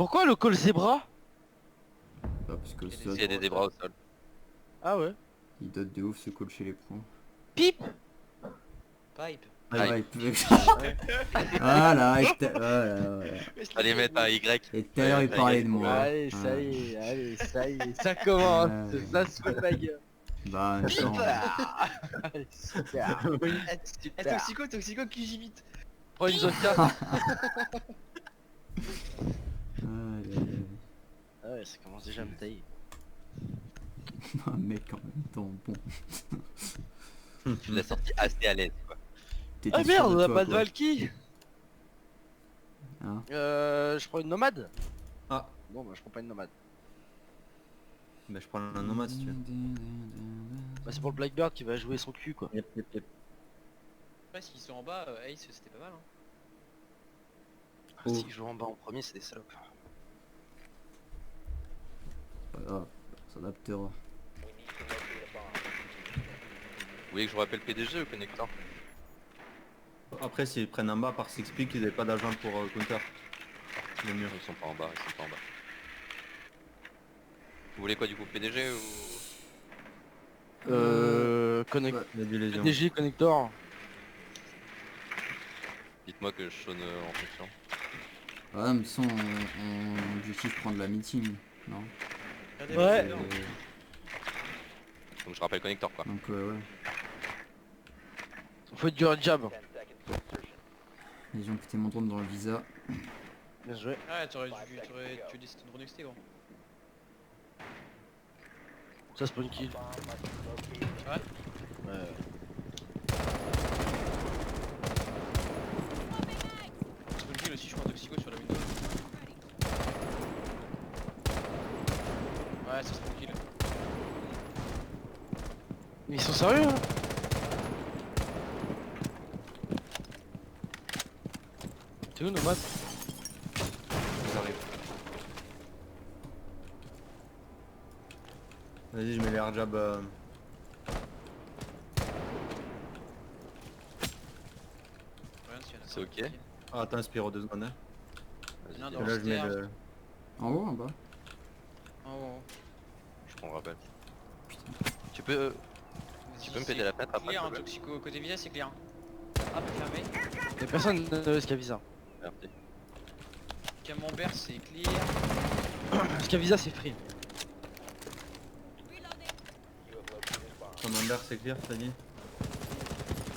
Pourquoi le call zebra? Bah parce que Il y a des zébras au sol. Ah ouais. il dote de ouf ce call chez les pros. Pipe. Pipe. Ah Aïe. ouais, il peut... Voilà, voilà. Allez mettre un Y. Et tout à l'heure il parlait de moi. Allez, ça y est, allez, ça y est, ça commence. Ça se fout de ma gueule. Bah attends. Allez, super. Eh, Toxico qui j'imite. Prends une zone 4. Ah ouais, ça commence déjà à me tailler. Un mec en même temps, bon. Tu l'as sorti assez à l'aise quoi. T'étais Ah sûr merde, on a toi, pas de quoi. Valky. Hein Je prends une nomade. Ah, Bon bah je prends pas une nomade. bah je prends un nomade si tu veux. Bah c'est pour le Blackbird qui va jouer son cul quoi. Yep. Après s'ils sont en bas, Ace c'était pas mal hein. Ah, si je joue en bas en premier c'est des salopes. Pas grave, ça s'adaptera. Vous voulez que je vous rappelle PDG ou connecteur? Après s'ils prennent un bas, par s'explique qu'ils n'avaient pas d'argent pour counter. Le mieux. Ils sont pas en bas, ils sont pas en bas. Vous voulez quoi du coup PDG ou... Connect. Ouais. Il y a du lésion. DG connector. Dites-moi que je sonne en fonction. Ah mais de toute façon on objectif prendre la meeting, non? Ouais. Donc je rappelle connecteur quoi. Donc ouais. Faut être du jab. Les gens pété mon drone dans le visa. Bien joué. Ouais, t'aurais dû décider de renexister gros. Ça spawn kill. Ouais. Ouais. Spawn kill aussi je crois Toxico sur la window. Ouais, c'est spawn kill. Mais ils sont sérieux hein? T'es où nomade? Ils arrivent. Vas-y, je mets les airjabs. Regarde s'il y en a C'est pas. ok. Ah, attends, Spiro 2 secondes. Hein. Vas-y, Non, dis- non. Et là, je mets le. En haut, en bas? En haut. je prends le rappel. Tu peux me péter la fenêtre après Clear, s'il hein, te plaît Toxico côté visa c'est clear. Ah, pas fermé. Y'a personne Scavisa. Merci. Camembert c'est clear. Scavisa c'est free. Commander, c'est clear, t'as dit?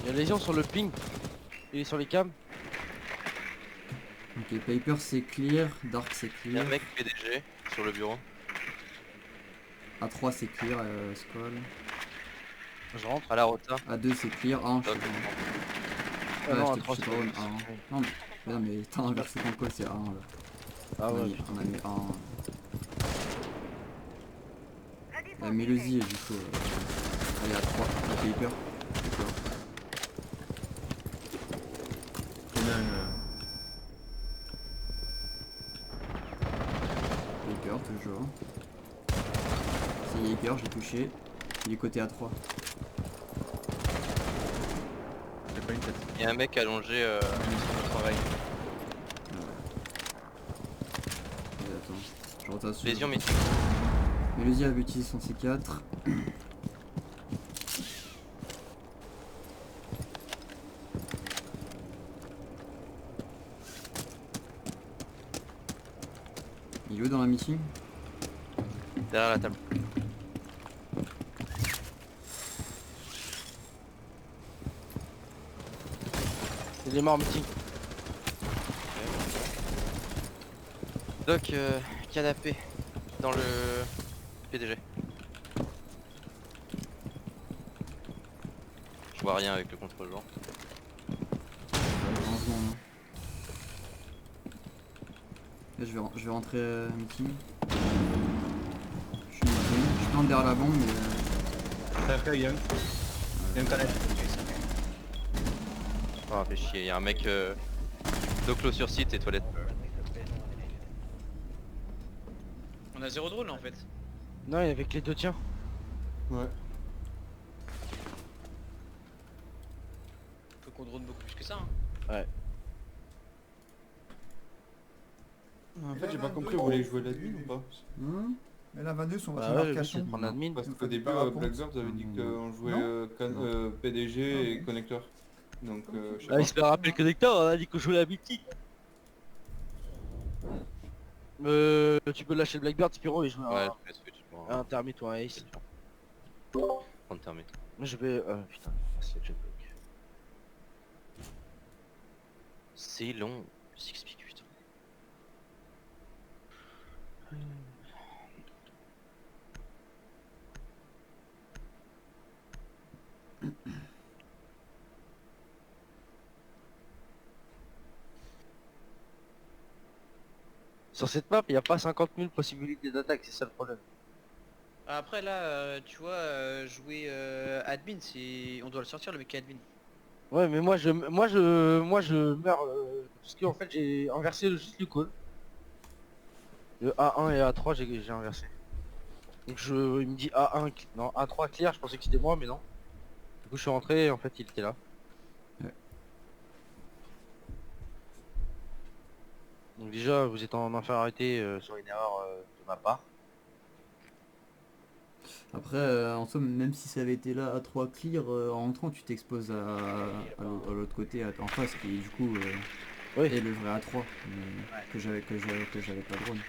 Y'a lésion sur le ping. Il est sur les cams. Ok, Paper c'est clear, Dark c'est Il y a clear, un mec PDG sur le bureau. A3 c'est clear, Skull, Je rentre. À la rota. A2 c'est clear, A1 je sais Toc. pas. Ah non, je t'ai A3 poussé c'est pas bon. A1. Non mais t'as inversé ton call, c'est A1 là. Ah on, a ouais. mis, on a mis A1. Mais le Z du coup. Allez A3, la Paper. D'accord. Il y en a une. Paper toujours. C'est Jaeger, j'ai touché. Il est côté A3. J'ai pas une tête. Il y a un mec allongé Au travail. Allez, attends. Je retasse. lésion mais Mélodie avait utilisé son C4. Il est où dans la meeting? derrière la table. Il est mort meeting. Doc canapé dans le PDG. Je vois rien avec le contre-vent. Heureusement, non. Là, je vais rentrer meeting. Je suis meeting. Je plante derrière la bombe mais... T'as fait, Young. Young canette. Ah fait chier, il y a un mec doclo sur site et toilette. On a 0 drone là en fait. Non, il est avec les deux tiens. Ouais. Faut qu'on drone beaucoup plus que ça hein. Ouais. En fait j'ai pas compris, vous voulez jouer l'admin ou pas? Mais la 22, on va Bah se ouais, faire je cacher. vais prendre admin. Parce Vous qu'au faites début pas rapport. Blackzor vous avez dit qu'on jouait PDG et connecteur. Donc je sais Ah, pas. il se fait rappeler le connecteur, on a dit qu'on jouait la mythique. Tu peux lâcher le Blackbird, Spiro, et jouer Ouais, un, je vais switch pour un termite ou un ace. prendre termite. Moi je vais... putain, c'est que je bloque. C'est long, 6 piques, putain. Sur cette map, il n'y a pas 50 000 possibilités d'attaque, c'est ça le problème. Après là, tu vois, jouer admin, c'est... On doit le sortir le mec admin. Ouais, mais moi je meurs parce qu'en fait j'ai inversé juste le call. De A1 et A3 j'ai inversé. Donc il me dit A1, non A3 clear, je pensais que c'était moi mais non. Du coup je suis rentré et en fait il était là. Ouais. Donc déjà vous êtes en infériorité sur une erreur de ma part. Après, en somme, même si ça avait été là à 3 clear, en rentrant, tu t'exposes à l'autre côté, en face, qui du coup Oui. est le vrai A3, mais que j'avais pas drone.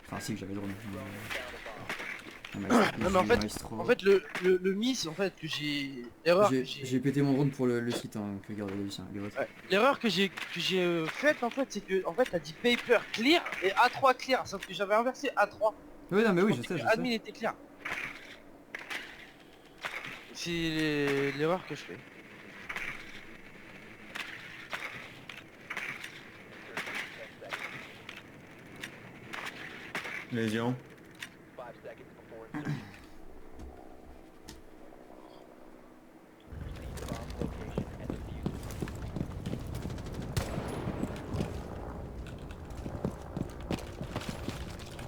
Enfin, si que j'avais drone. Non, mais en fait le miss en fait que j'ai... L'erreur que J'ai pété mon drone pour le site que garde le Lucien, il est votre. Ouais. L'erreur que j'ai faite en fait c'est que en fait t'as dit paper clear et A3 clear, sauf que j'avais inversé A3. Oui, non, mais oui, je sais, Admin était clair. C'est l'erreur que je fais. Lésion.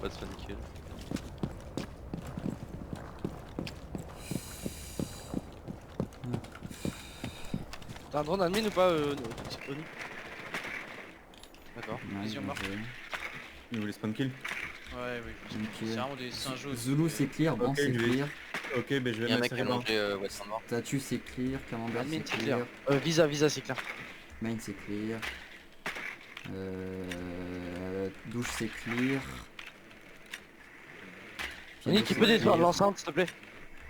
Pas de se faire niquer. T'as un drone admin ou pas Tony? D'accord. Ouais, Vision bien morte. joué. Vous voulez spawn kill? Ouais, oui, je pense que Ok. c'est vraiment des singes. Zulu c'est clear, Ban Ok, c'est je vais- clear, Ok, ben je Y'a vais un mettre mec qui a Sereban. mangé Western Noir. Statue c'est clear, Camembert Admin c'est c'est clear, clair. Visa c'est clair. Main c'est clear, douche c'est clear. Tony tu peux détruire l'enceinte s'il te plaît?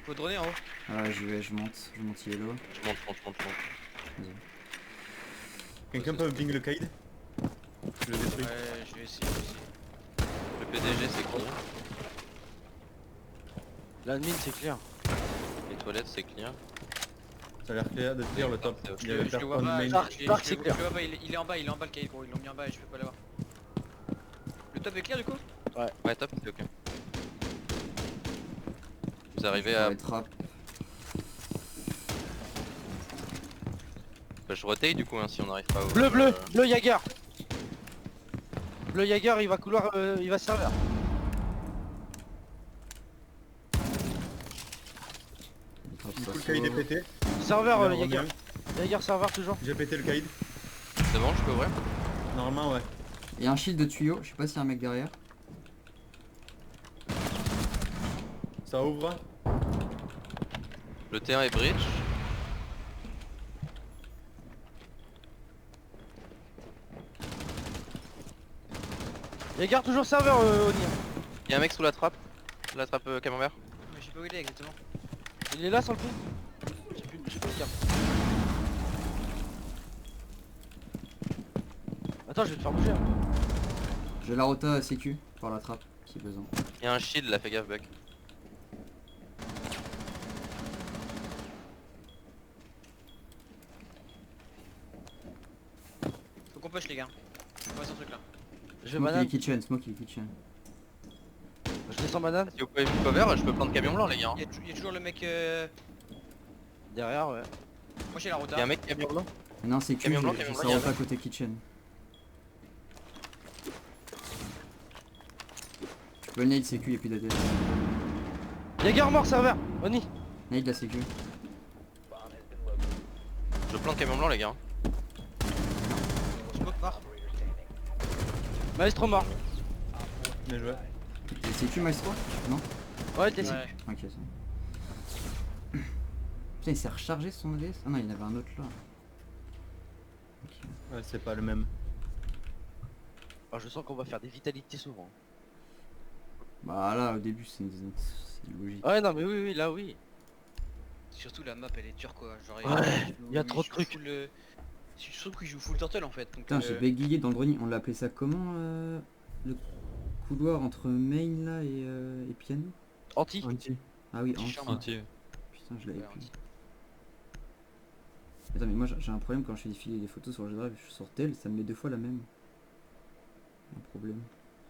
Faut droner en haut. Ah je monte yellow. Je monte. Vas-y. Quelqu'un peut bing le Kaid? Je le détruis. Ouais, je vais essayer aussi. Le PDG c'est clear. L'admin c'est clair. Les toilettes c'est clear. Ça a l'air clair de clear le top. Je Il y avait Je le vois personne pas, main. Dark, je Dark, le c'est clair. vois pas, il est en bas le cahier gros, ils l'ont mis en bas et je peux pas l'avoir. Le top est clair du coup? Ouais, top, c'est ok. Vous arrivez Ça à... va être rap. Bah, je rotate du coup hein, si on n'arrive pas au... Bleu Jaeger. Bleu Jaeger il va couloir, il va serveur. Du coup le Kaid est pété. Serveur Il en Jaeger. revient. Jaeger serveur toujours. J'ai pété le Kaid. C'est bon, je peux ouvrir? Normalement ouais. Il y a un shield de tuyau, je sais pas s'il y a un mec derrière. Ça ouvre. Le T1 est bridge. Jaeger toujours serveur Oni. Y'a un mec sous la trappe camembert. Mais je sais pas où il est exactement. Il est là sur le pont. J'ai plus le cap. Attends je vais te faire bouger. J'ai la rota à sécu par la trappe si besoin. Y'a un shield là, fais gaffe Buck. Faut qu'on push les gars. On passe un truc là. Je vais banane. Smoky kitchen. Je descends banane. Si vous pouvez me cover, je peux prendre camion blanc les gars. Il y a toujours le mec. Derrière ouais. Moi j'ai la rota. Y'a un mec camion blanc. Non c'est Camion blanc, j'ai camion sa blanc, rota côté kitchen. Tu peux le nade sécu et puis d'AD. Jaeger mort serveur. Oni. Nade la sécu. Je plante camion blanc les gars. Smoke part. Maestro mort. Bien joué. Et c'est tu Maestro? Non? Ouais, t'es Ouais. Ok, ça. Putain, il s'est rechargé son ADS? Ah non, il y en avait un autre là. Ok. Ouais, c'est pas le même. Ah, je sens qu'on va faire des vitalités souvent. Bah là, au début, c'est logique. Ouais, non, mais oui, oui, là, oui. Surtout la map elle est dure quoi. Genre, Ouais, il y a trop de trucs. Je trouve qu'il joue full turtle en fait. Donc, Putain, j'ai bégayé dans le grenier. On l'a appelé ça comment le couloir entre main là et piano? Anti. Anti. Ah oui, Petit anti. chambre. Anti. Putain, je l'avais Ouais, plus. anti. Attends, mais moi j'ai un problème quand je fais défiler des photos sur le drive, je sors tel, ça me met 2 fois la même. Un problème.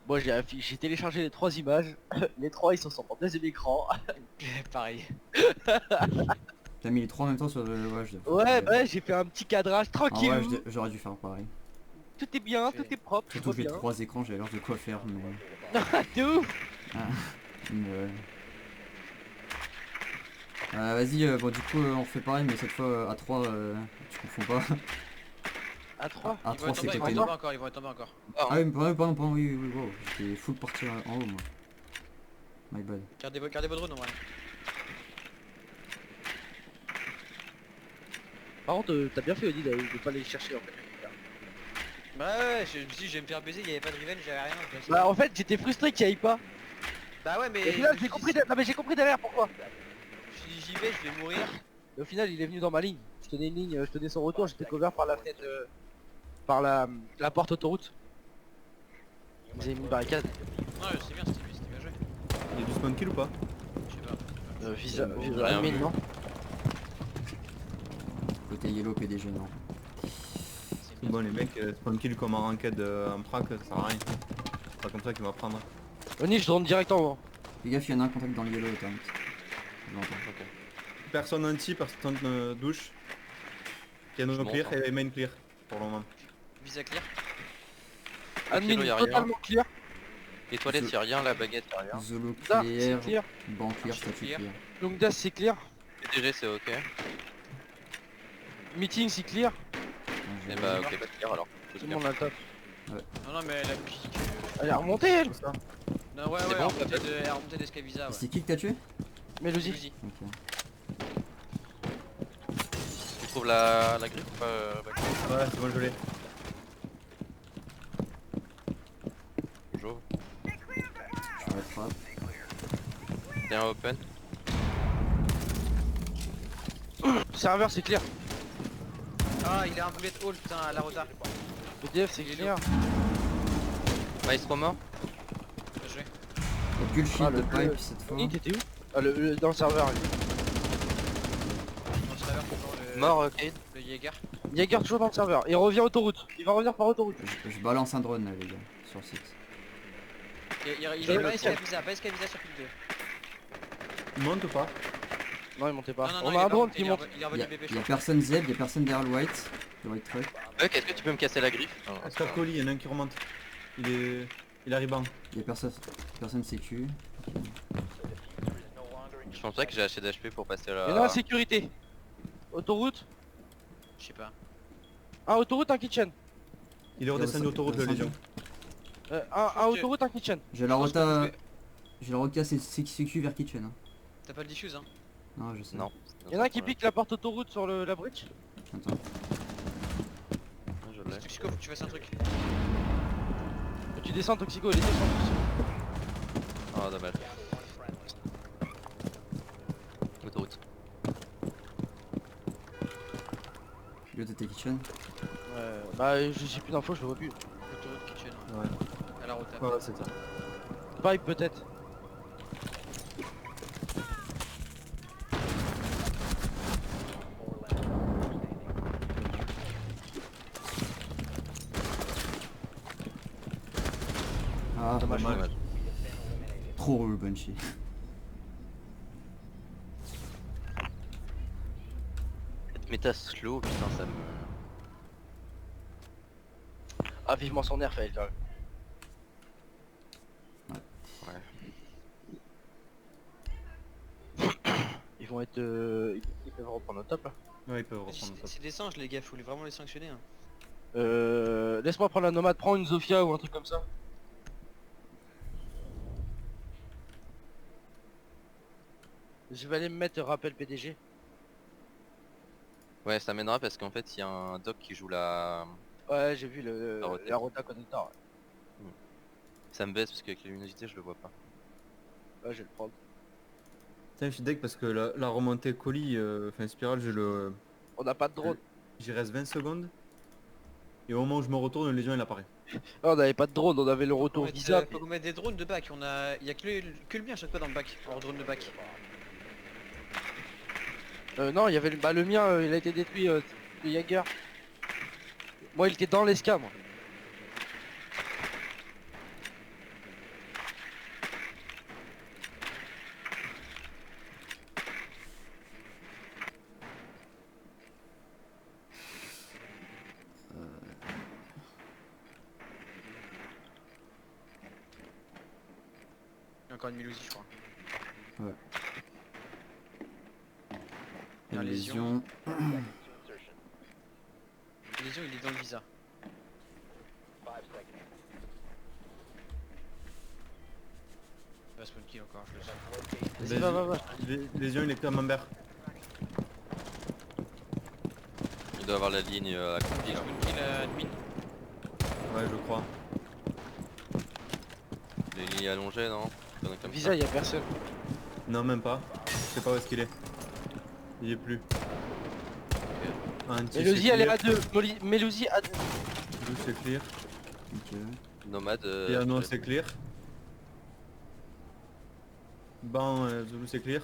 Moi, j'ai téléchargé les 3 images. Les 3 ils sont sur mon deuxième écran. Pareil. T'as mis les 3 en même temps sur le... Ouais, Ouais, ouais, j'ai fait un petit cadrage En tranquille. vrai, j'aurais dû faire pareil. Tout est bien, tout est propre, tout Surtout va que j'ai bien. 3 écrans, j'avais l'air de quoi faire, mais... T'es ouf. mais ouais. Vas-y, bon du coup on refait pareil, mais cette fois à 3, tu confonds pas. À 3. À Ils vont 3 être c'est tombés, ils vont côté être nord. tombés encore, ils vont être tombés encore. Ah oui, mais pardon, oui, wow, j'étais full parti en haut moi. My bad. Gardez vos drones en vrai. Par contre, t'as bien fait Odile de pas les chercher en fait. Bah ouais, je me suis dit je vais me faire baiser, il y avait pas de rival, j'avais rien. je me suis Bah dit- en fait j'étais frustré qu'il y aille pas. Bah ouais mais Et au final je me j'ai suis compris, dit, non, mais j'ai compris derrière pourquoi. je me suis dit, j'y vais, je vais mourir. Et au final il est venu dans ma ligne. Je tenais une ligne, je tenais son retour, j'étais couvert par la fenêtre, par la porte autoroute. Vous avez mis une barricade. Non c'est bien, c'était bien joué. Il y a du spawn kill ou pas? Je sais pas. Visa, rien admin, vu. non. Côté yellow PDG non. C'est bien. Bon les mecs, spawn kill comme en ranked en prac, ça sert à rien. C'est pas comme ça qu'il va prendre. Oni, je rentre direct en haut. Fais gaffe, il y en a un contact dans le yellow, attends. Personne anti, personne douche. Piano Je clear monte, et main clear pour le moment. Visa clear. Admin y a rien. totalement clear. Les toilettes, y'a rien, la baguette, y'a rien. Zolo Dark c'est clear, clear. banc clear, Archi statue clear. clear. Longdas c'est clear. PDG, c'est ok. Meeting c'est clear. Et bah, ok, pas clair alors. Tout le monde a le top. Non non mais la musique. Elle est remontée elle. C'est ça. Non ouais C'est ouais, bon, elle remontait d'Escavisa ouais. C'est qui que t'as tué? Mélosie. Vas-y. Ok. Tu trouves la griffe ou pas Bac Ouais, c'est bon, je l'ai. Bonjour. Je vais frappe. T'es un open. Serveur c'est clear. Ah il a un bullet hole putain à la rota. EDF c'est clear. Maestro mort. Bien joué. Y'a que le shield Ah, de le pipe bleu. cette fois. Oni t'étais où? Ah dans le serveur. On se traverse toujours le... Mort, Cade. Le Jaeger. Jaeger toujours dans le serveur. Il revient autoroute. Il va revenir par autoroute. Je balance un drone là les gars, sur le site. Il Je est le pas tiens. Escavisa sur pile 2. Il monte ou pas? Non il montait pas. Non, non, On non, a il un est pas drone monté, qui il est monte. revenu- Il est revenu BP Y'a chaud. personne Z, y'a personne derrière le white truck. Est-ce que tu peux me casser la griffe Stop colis, il y en a un qui remonte. Il arrive en. Y'a personne sécu. Je pense pas que j'ai assez d'HP pour passer Il y en a un la... sécurité. Autoroute. Je sais pas. Un autoroute, un kitchen. Il est redescendu autoroute le Légion. Un autoroute, un kitchen. J'ai la pense que rota. vous J'ai la rota sécu vers kitchen. Hein. T'as pas le diffuse hein. Non, je sais. Non. Il y en a un qui pique la porte autoroute sur la bridge. Attends. Je l'ai. Toxico faut que tu fasses un truc. Et tu descends Toxico, il est descendu. Oh dommage. Autoroute. L'autre était kitchen. Bah je sais plus d'infos, je le vois plus. Autoroute kitchen. Ouais. À la rota. Ouais, c'est ça. Pipe peut-être. Ah, Dommage. Dommage. trop le Banshee. Méta slow, putain ça me... Ah vivement son nerf elle quand même. Ils vont être... ils peuvent reprendre au top là. Ouais, il peut reprendre ça. C'est des singes les gars, faut vraiment les sanctionner hein. Laisse-moi prendre la nomade, prends une Zofia ou un truc comme ça. Je vais aller me mettre rappel PDG. Ouais, ça mènera parce qu'en fait, il y a un doc qui joue la... Ouais, j'ai vu Rota. la Rota Connector. Ça me baisse parce qu'avec la luminosité, je le vois pas. Ouais, je vais le prendre. Putain, je suis deg parce que la remontée colis, enfin spirale, On n'a pas de drone. j'y reste 20 secondes. Et au moment où je me retourne, le légion il apparaît. Ah, on n'avait pas de drone, on avait le retour Faut visa. faut qu'on mette des drones de bac. Il y a que le mien à chaque fois dans le bac. Hors drone de bac. Non, il y avait le mien, il a été détruit, le Jaeger. Moi, il était dans l'esca, moi. Il y a encore une Milousie, je crois. Et La lésion. Lésion, il est dans le visa. Il va spawn kill encore, je le sens. Vas-y, va. Légion il est comme Amber. Il doit avoir la ligne accomplie là. Spawn kill admin. Ouais, je crois. Les lignes allongées, non? Conneries comme Visa, il y a personne. Non, même pas. Je sais pas où est-ce qu'il est. Il y est plus. Anti, Mélusi, c'est elle est clear. à 2. Mélusi à 2. Blue, c'est clear. Ok. Nomade. Piano c'est clear. Ban, Zulu c'est clear.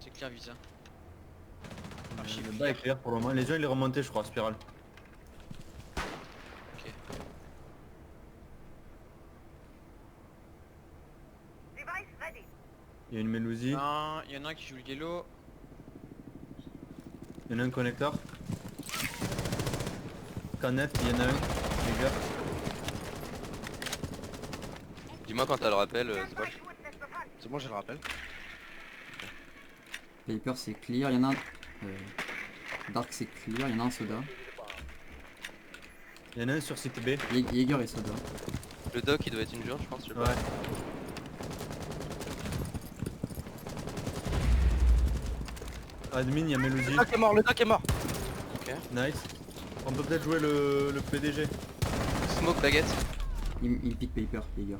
C'est clair, visa. Archi Le bas clear. est clear pour le moment. Les gens il est remonté je crois, spirale. Ok. Il y a une Mélousie. Non, il y en a un qui joue le yellow. Il y en a un connecteur. Canette, il y en a un. Les gars. Dis-moi quand t'as le rappel, c'est quoi? C'est bon, je le rappelle. Paper c'est clear, il y en a un. Dark c'est clear, il y en a un soda. Il y en a un sur site B. Jaeger et soda. Le doc, il doit être une jure, je pense, je sais pas. Ouais. Admin, il y a Mélousie. Le doc est mort, le doc est mort. Nice. On peut peut-être jouer le PDG. Smoke baguette. Il pique Paper, Jaeger.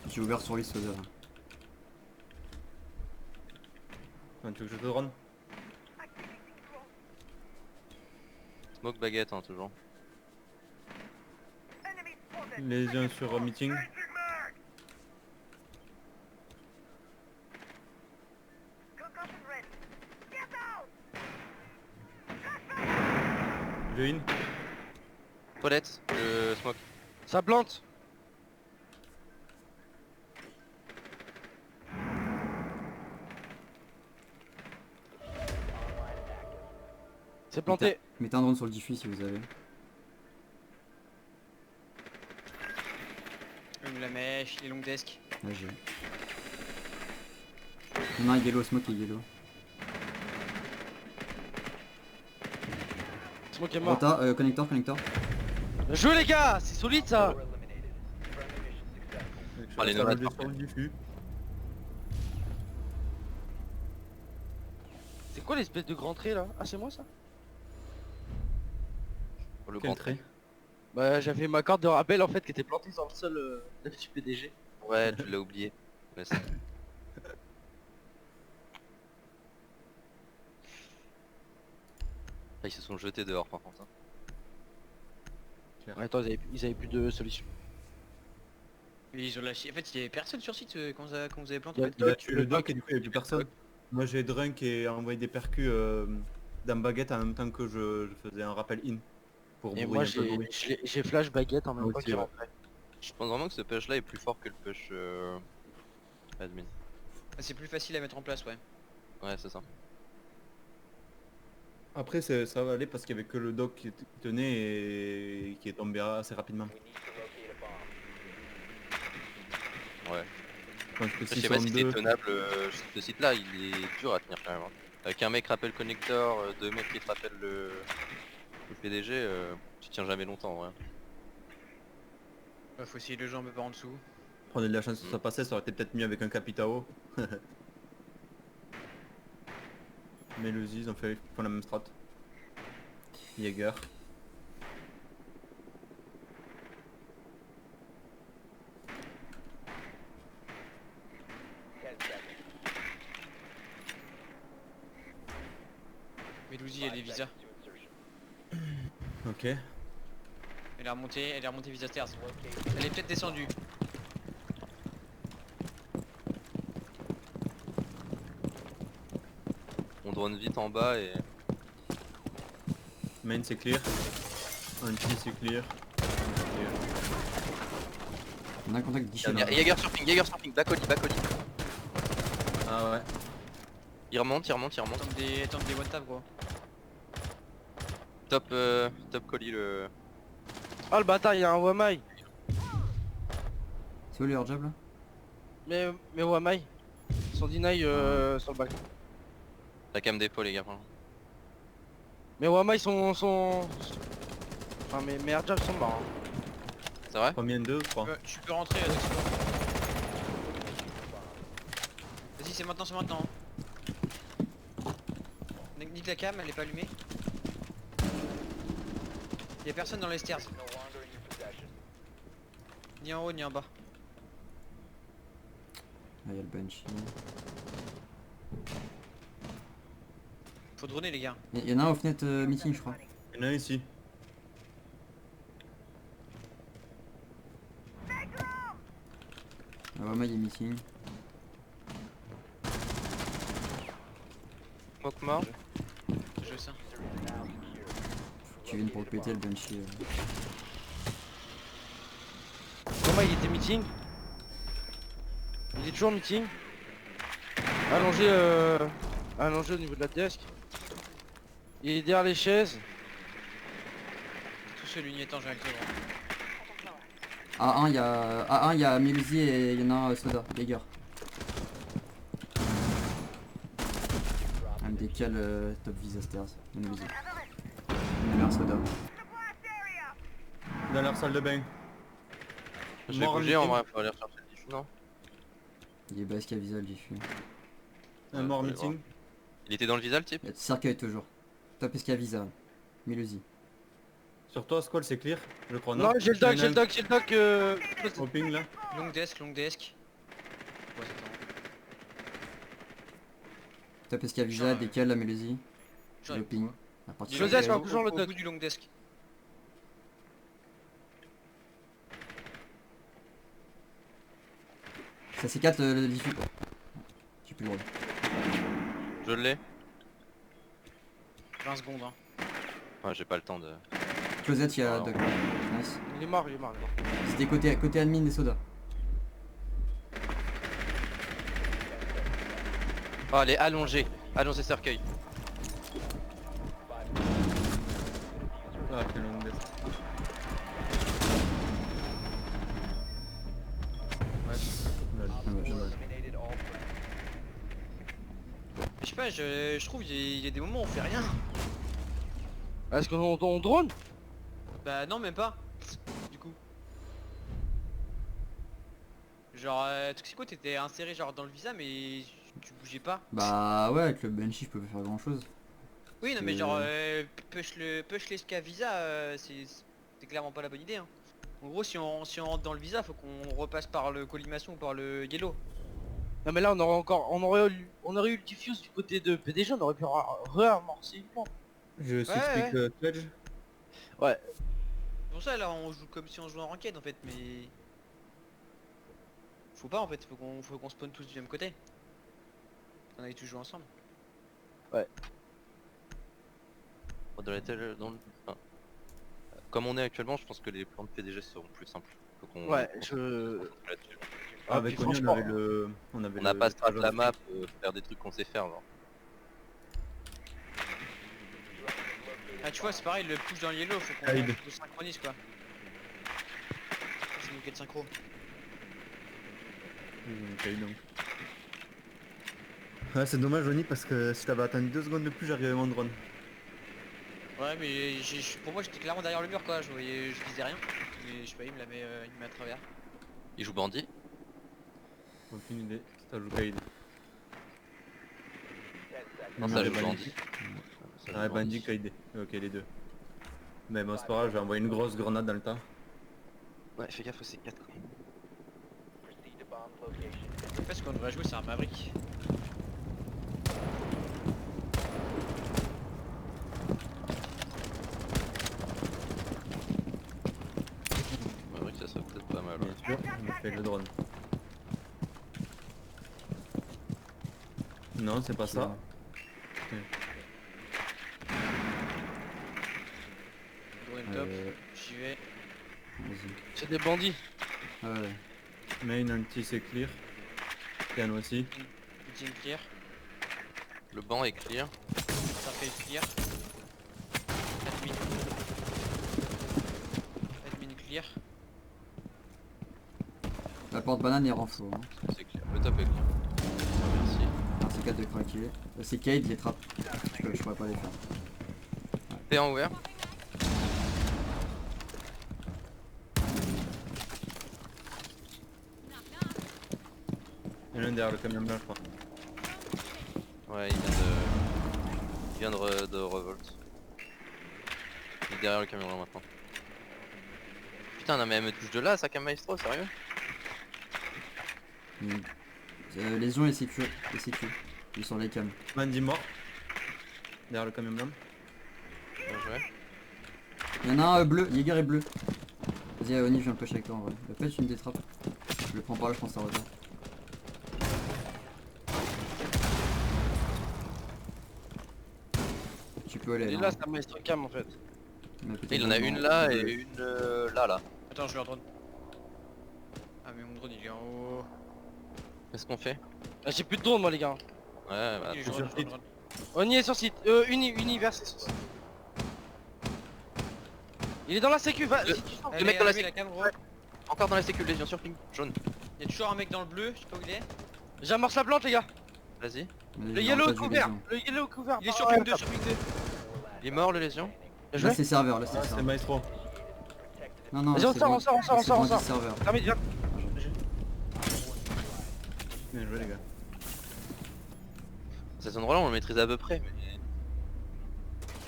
J'ai ouvert sur lui soda. là. Tu veux que je te drone? Smoke baguette, hein, toujours. Les uns sur meeting. J'ai une. Paulette, le smoke. Ça plante. C'est planté. Mettez un drone sur le diffus si vous avez. La mèche, les longues desks. Là j'ai. Il y en a un yellow, smoke et yellow. Smoke est mort. Rota, connector. Bien joué les gars, c'est solide ça. Ah, les Je nomades, vais sur le diffus. C'est quoi l'espèce de grand trait là? Ah, c'est moi ça? Le Quel grand trait? trait. Bah, j'avais ma corde de rappel en fait qui était plantée sur le sol du PDG. Ouais, tu l'as oublié. Ouais, c'est- Ah, ils se sont jetés dehors par contre. Hein. Ouais, attends, ils avaient plus de solution. Et ils ont lâché. En fait, il y avait personne sur site quand vous avez planté. Il y En a fait. Il a tué le doc et du coup il n'y a plus personne. Moi j'ai drunk et envoyé des percus dans baguette en même temps que je faisais un rappel in. Pour Et brouiller moi un peu le bruit. j'ai flash baguette en même Moi temps aussi, qu'il ouais. rentrait. Je pense vraiment que ce push là est plus fort que le push admin. C'est plus facile à mettre en place, ouais. Ouais, c'est ça. Après ça va aller parce qu'il y avait que le doc qui tenait et qui est tombé assez rapidement. Ouais. Je pense que Je s'ils sais pas sont si c'est deux, tenable, ce site là il est dur à tenir quand même. Hein. Avec un mec rappelle connecteur, deux mecs qui te rappellent Le PDG, tu tiens jamais longtemps, ouais. Bah, faut essayer de le jouer un peu par en dessous. Prenez de la chance que ça passait, ça aurait été peut-être mieux avec un Capitao. Mais le Ziz, ils font la même strat. Jäger. Melusi, elle est visa. Ok. Elle est remontée visa stairs. Elle est peut-être descendue. On drone vite en bas et... Main c'est clear. Anti c'est clear. On a un contact guichet là. Jäger surfing, back Oli. Ah ouais. Il remonte. Tente des one tap gros. Top colis le... Oh le bâtard, il y a un Wamai. C'est où les hors job là? Mais Wamai. Son deny sur le bac. La cam d'épaule les gars. Mais Wamai Enfin mes airjabs sont morts. Hein. C'est vrai? Combien de 2 3. Tu peux rentrer. Vas-y, c'est maintenant. Nique la cam, elle est pas allumée. Y'a personne dans les stairs. Ni en haut ni en bas. Ah, y'a le bench. Faut droner les gars. Y en a un au fenêtre meeting, je crois. Il y en a un ici. Ah, ouais, il est meeting. Smoke mort. Je sais. Tu viens pour le péter le benchy. Wamai il était meeting. Il est toujours meeting. Allongé au niveau de la desk. Il est derrière les chaises. Tout seul unité en j'ai avec toi. A1 y'a Melusi et y'en a un Soda, Jäger. Un décal top visa stairs, Melusi. Il a un Soda. Dans leur salle de bain. Je vais Mort bouger en meeting. vrai, faut aller rechercher le diffus, non? Il est basque à visa le diffus. Un mort faut aller meeting. Il était dans le visa le type? Il y a cercueil toujours. Top esca visa. Melusi. Sur toi, Squall, c'est clear, je crois. Non, j'ai le doc. Au ping là. Long desk. Ouais, c'est bon. Top esca visa, décal la Melusi. Genre, Le ping. À partir Je de- sais, je crois toujours le au doc. bout du long desk. Ça C4 le diffus. J'ai plus le droit. Je l'ai. 20 secondes hein. Ouais, j'ai pas le temps de... Closet, il y a Alors. Doc. Nice. Il est mort. C'était côté admin des sodas. Oh, elle est allongée cercueil. Ah, quel long desk. Ah ouais, je vois. Je sais pas, je trouve il y a des moments où on fait rien. Est-ce qu'on drone? Bah non même pas. Du coup. Genre Toxico t'étais inséré genre dans le visa mais tu bougeais pas. Bah ouais, avec le benchy je peux pas faire grand chose. Oui non mais genre push les ska visa c'est clairement pas la bonne idée hein. En gros si on rentre dans le visa faut qu'on repasse par le collimation ou par le yellow. Non mais là on aurait eu le diffuse du côté de PDG, on aurait pu réamorcer une pompe. Je s'explique Sledge. Ouais. C'est pour ça là on joue comme si on jouait en ranked en fait mais... Faut pas en fait, faut qu'on spawn tous du même côté. On avait tous joué ensemble. Enfin, comme on est actuellement, je pense que les plans de PDG seront plus simples. Faut qu'on... Ouais, là-dessus. Ah, Avec puis Oni, franchement, on On n'a pas strat la map, faire des trucs qu'on sait faire genre. Ah tu vois c'est pareil, le push dans le yellow, faut qu'on Aïe. le synchronise quoi. C'est une quête synchro. Ok donc. Ouais, c'est dommage Oni parce que si t'avais attendu 2 secondes de plus j'arrivais à mon drone. Ouais, mais pour moi, j'étais clairement derrière le mur, quoi. Je visais rien. Mais je sais pas, il me met à travers. Il joue bandit. Aucune idée. C'est à Lukaïd. Non, Non, ça les joue bandits. bandit. Ça joue Ah, Bandit, Kaïd. Ok, les deux. Mais bon, c'est pas grave, je vais envoyer une grosse grenade dans le tas. Ouais, fais gaffe, c'est 4. En fait, ce qu'on devrait jouer, c'est un Maverick. Maverick, ça serait peut-être pas mal. Ouais. Bien sûr, je me fais le drone. Non, c'est pas ça. Drone top, Euh, j'y vais. Vas-y. C'est des bandits. Ah ouais. Main anti c'est clear. Piano aussi. Team clear, Le banc est clear. Starface clear. Admin. Admin clear. La porte banane est renfort. Hein. C'est clair. Le top est clear. Merci. Alors, c'est 4 de craquer. C'est Cade, les trappes. Je pourrais pas les faire. T'es en ouvert. Il y en a un derrière le camion blanc, je crois. Ouais, il vient de revolt. Il est derrière le camion là maintenant. Putain, non mais elle me touche de là, ça cam maestro, sérieux? Lésion et sécu. Et sécu. Ils sont les cams. Mandy mort. Derrière le camion blanc. Bien joué. Il y en a un bleu, Jäger est bleu. Vas-y, Oni, je viens me push avec toi en vrai. Pêche une des trappes. Je le prends pas là, je pense que ça revient. Tu peux aller Et là. là, c'est un maestro cam en fait. Mais peut-être Et il en a dans- une là et une là. Attends, je vais leur drone. Ah, mais mon drone il est en haut. Qu'est-ce qu'on fait? Ah, j'ai plus de drone moi les gars. Ouais, bah Il est sur drone, site. drone. On y est sur site. Univers c'est sur site. Il est dans la sécu, va. Le- Si tu sens. Le mec dans la allumez sécu. cam, gros. encore dans la sécu, lésion sur ping, jaune. Il y a toujours un mec dans le bleu, je sais pas où il est. J'amorce la plante les gars. Vas-y. Mais Le il yellow aura est pas de couvert. lésion. Le yellow est couvert. Il est par- sur ping 2, sur ping 2. Il est mort le lésion. Bien joué. Là c'est serveur, là c'est Ah, c'est serveur. Maestro. Non, non, Vas-y, on c'est sort, bon. on sort, on sort, on C'est sort, on bon, sort. dit serveur. Ah mais viens. Bien joué, les gars. Cet endroit là on le maîtrise à peu près. Mais...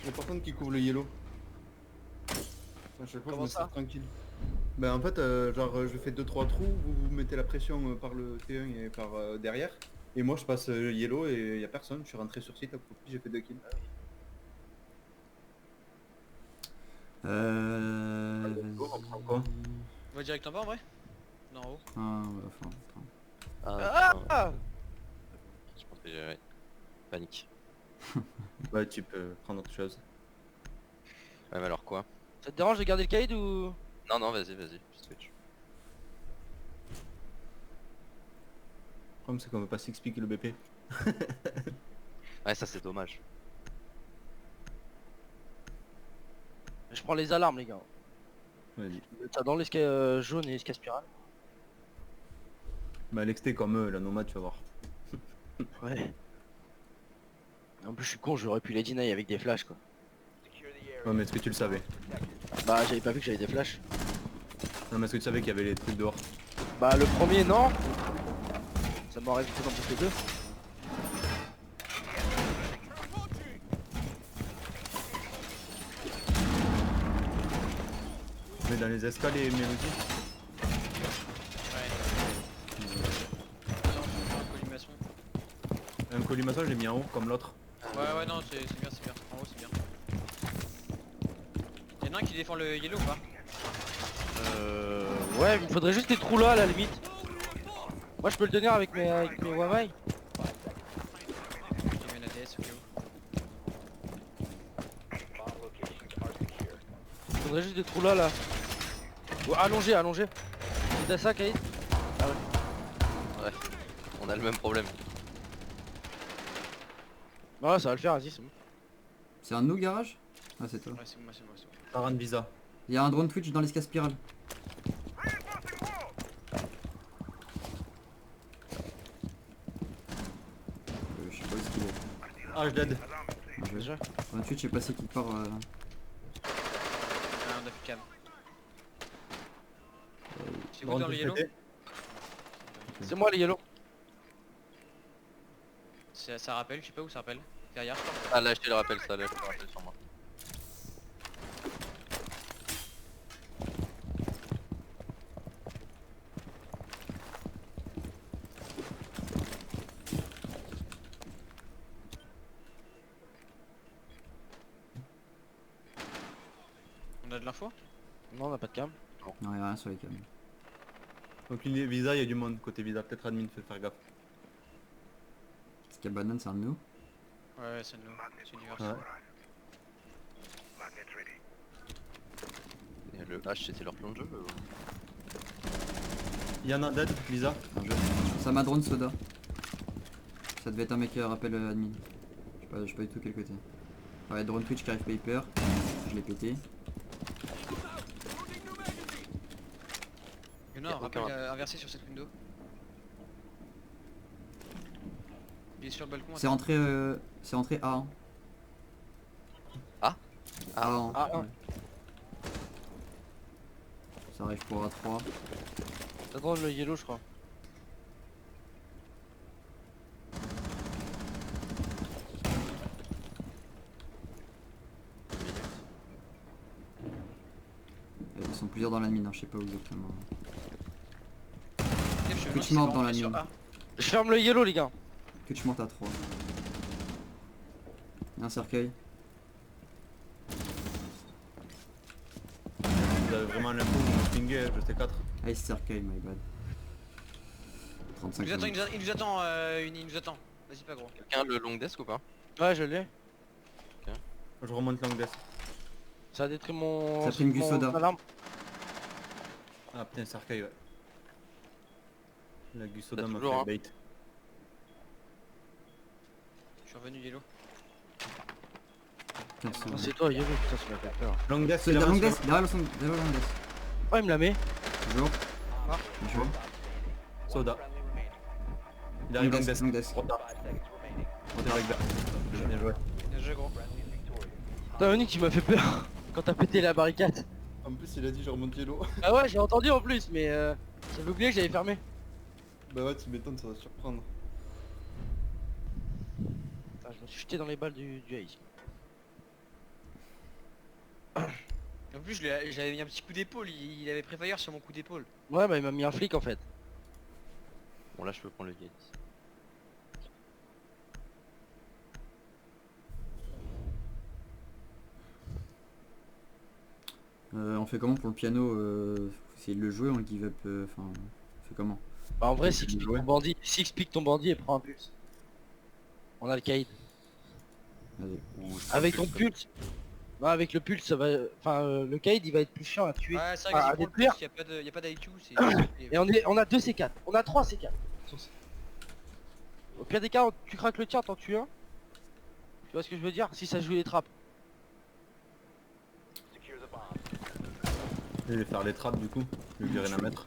Il y a personne qui couvre le yellow. À chaque fois, Comment je me ça sens tranquille. Ben en fait, je fais 2-3 trous, vous mettez la pression par le T1 et par derrière. Et moi je passe yellow et y a personne, je suis rentré sur site, après j'ai fait 2 kills. Vas-y. Quoi On va direct en bas en vrai. Non, en haut. Ah, ouais, enfin. Ah. Je pense que ouais. Panique. Ouais, tu peux prendre autre chose. Ouais mais alors quoi? Ça te dérange de garder le caïd ou? Non non vas-y, je switch. Le problème c'est qu'on veut pas s'expliquer le BP. Ouais ça c'est dommage. Je prends les alarmes les gars. Vas-y. T'as dans l'escalier jaune et l'escalier spirale. Bah l'exté comme eux, la nomade tu vas voir. Ouais. En plus je suis con, j'aurais pu les deny avec des flashs quoi. Ouais mais est-ce que tu le savais? Bah j'avais pas vu que j'avais des flashs. Non mais est-ce que tu savais qu'il y avait les trucs dehors? Bah le premier non. Ça m'aurait évité d'en bouffer deux. Mais dans les escaliers, Mélodie. Ouais. Non, je vais faire un collimation. Un collimateur j'ai mis en haut comme l'autre. Ouais, non, c'est bien, c'est bien. En haut, c'est bien. Y'en a un qui défend le yellow ou pas? Ouais, il me faudrait juste des trous là à la limite. Moi je peux le tenir avec mes Huawei. J'ai mis un ADS au cas où. Il faudrait juste des trous là. Ouais, allongé. T'as ça Kaïd? Ouais. On a le même problème. Voilà ça va le faire, vas-y c'est bon. C'est un de nous garage? Ah, c'est toi. Ouais, c'est moi, c'est moi. Taran Visa. Il y a un drone Twitch dans l'escalier spirale. Je sais pas où est-ce qu'il est. Ah je dead. Bien joué. Déjà. Un Twitch est passé qui part. C'est vous dans le yellow? C'est moi les yellow. Ça rappelle, je sais pas où ça rappelle. Derrière, je crois. Ah là je te le rappelle ça, là je te le rappelle sur moi. On a de l'info? Non, on n'a pas de cam. Non, y'a rien sur les cams. Donc une visa, il y a du monde côté visa, peut-être admin, fait faire gaffe. Ce qu'il y a banane, c'est un de nous. Ouais, c'est nous. C'est univers. Ouais. Et le H c'était leur plan de jeu Il y en a dead, visa. Un jeu. Ça m'a drone soda. Ça devait être un mec rappel admin. Je sais pas du tout quel côté. Ouais, drone Twitch qui arrive paper. Je l'ai pété. Il y en a un Y a rappel aucun- inversé sur cette window. Il est sur le balcon. C'est rentré A1. Ah A1. Ah, ouais. Ça arrive pour A3. Ça drone le yellow, je crois. Ils sont plusieurs dans la mine, hein, je sais pas où exactement. Twitch mort dans la mine. Je ferme le yellow, les gars. Que tu montes à 3. Y'a un cercueil. Vous avez vraiment l'info, vous me pingez, je sais 4. Ah, il cercueil, my bad. 35 Il nous attend, secondes. il nous attend, il nous attend. Vas-y, pas gros. Quelqu'un le long desk ou pas? Ouais, je l'ai. Je remonte l'anglais. Ça a détruit mon... Ça a pris une mon Gusoda. alarme. Ah putain, cercueil, ouais. La Gusoda T'as m'a toujours, fait hein. bait. Je suis revenu yellow. 15 Ah, secondes. c'est toi, yellow, putain, ça m'a fait peur. Long desk, C'est il la avance, longue desk, derrière le long desk. Oh, il me la met. Bonjour. Ah. Bonjour. Soda. Il Long arrive long desk, desk. long desk. Rota. Rota avec vert. Bien joué. Bien joué, gros. Putain, Onyx, tu m'as fait peur quand t'as pété la barricade. En plus, il a dit je remonte yellow. Ah ouais, j'ai entendu en plus, mais j'avais oublié que j'avais fermé. Bah ouais, tu m'étonnes, ça va surprendre. Putain, je me suis jeté dans les balles du haze. En plus, j'avais mis un petit coup d'épaule. Il avait préfire sur mon coup d'épaule. Ouais, bah il m'a mis un flic en fait. Bon là je peux prendre le gate. On fait comment pour le piano faut essayer de le jouer, on le give up, enfin, on fait comment? Bah en vrai, Tu si peux jouer. ton bandit, pique ton bandit et prend un pulse. On a le caïd. Vas-y. Ou je Avec peux ton pulse. Bah avec le pulse, ça va. Enfin, le caïd il va être plus chiant à tuer. Ouais, c'est Ah, vrai à que détruire. il y a pas d'IQ. Et on a 2 C4. On a 3 C4. Au pire des cas, tu craques le tien, t'en tues un. Tu vois ce que je veux dire? Si ça joue les trappes. Je vais faire les trappes du coup. Je vais rien à mettre.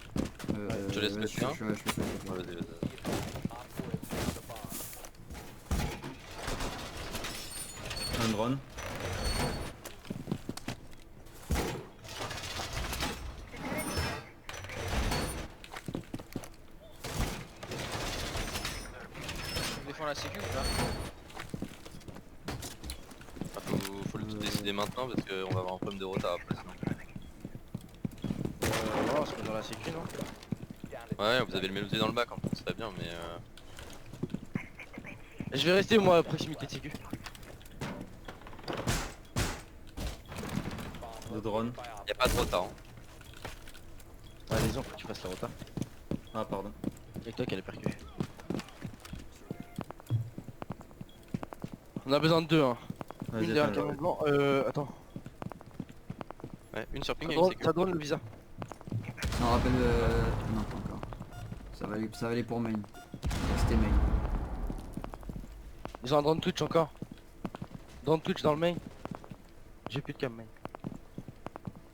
Je laisse le ouais, tien. je laisse le tien. Ouais, vas-y, vas-y. Un drone. On défend la sécu ou pas? Ah, faut le décider maintenant parce qu'on va avoir un problème de retard après sinon. Ouais, on se met dans la sécu, non? Ouais, vous avez le mélodie dans le bac en fait, c'est très bien mais Je vais rester moi à proximité de sécu. De drone. y a pas de retard. Hein. Ouais, les gens, faut que tu fasses la retard. Ah pardon. Et toi qui a les percus. On a besoin de 2 hein. Vas-y, Une derrière attends, le canon blanc. Attends. Ouais, une sur ping et Ça une drone, sécu. ça drone le visa. Non, rappelle non, pas encore. Ça va aller pour main. C'était main. Ils ont un drone Twitch encore. Drone Twitch dans le main. J'ai plus de cam main.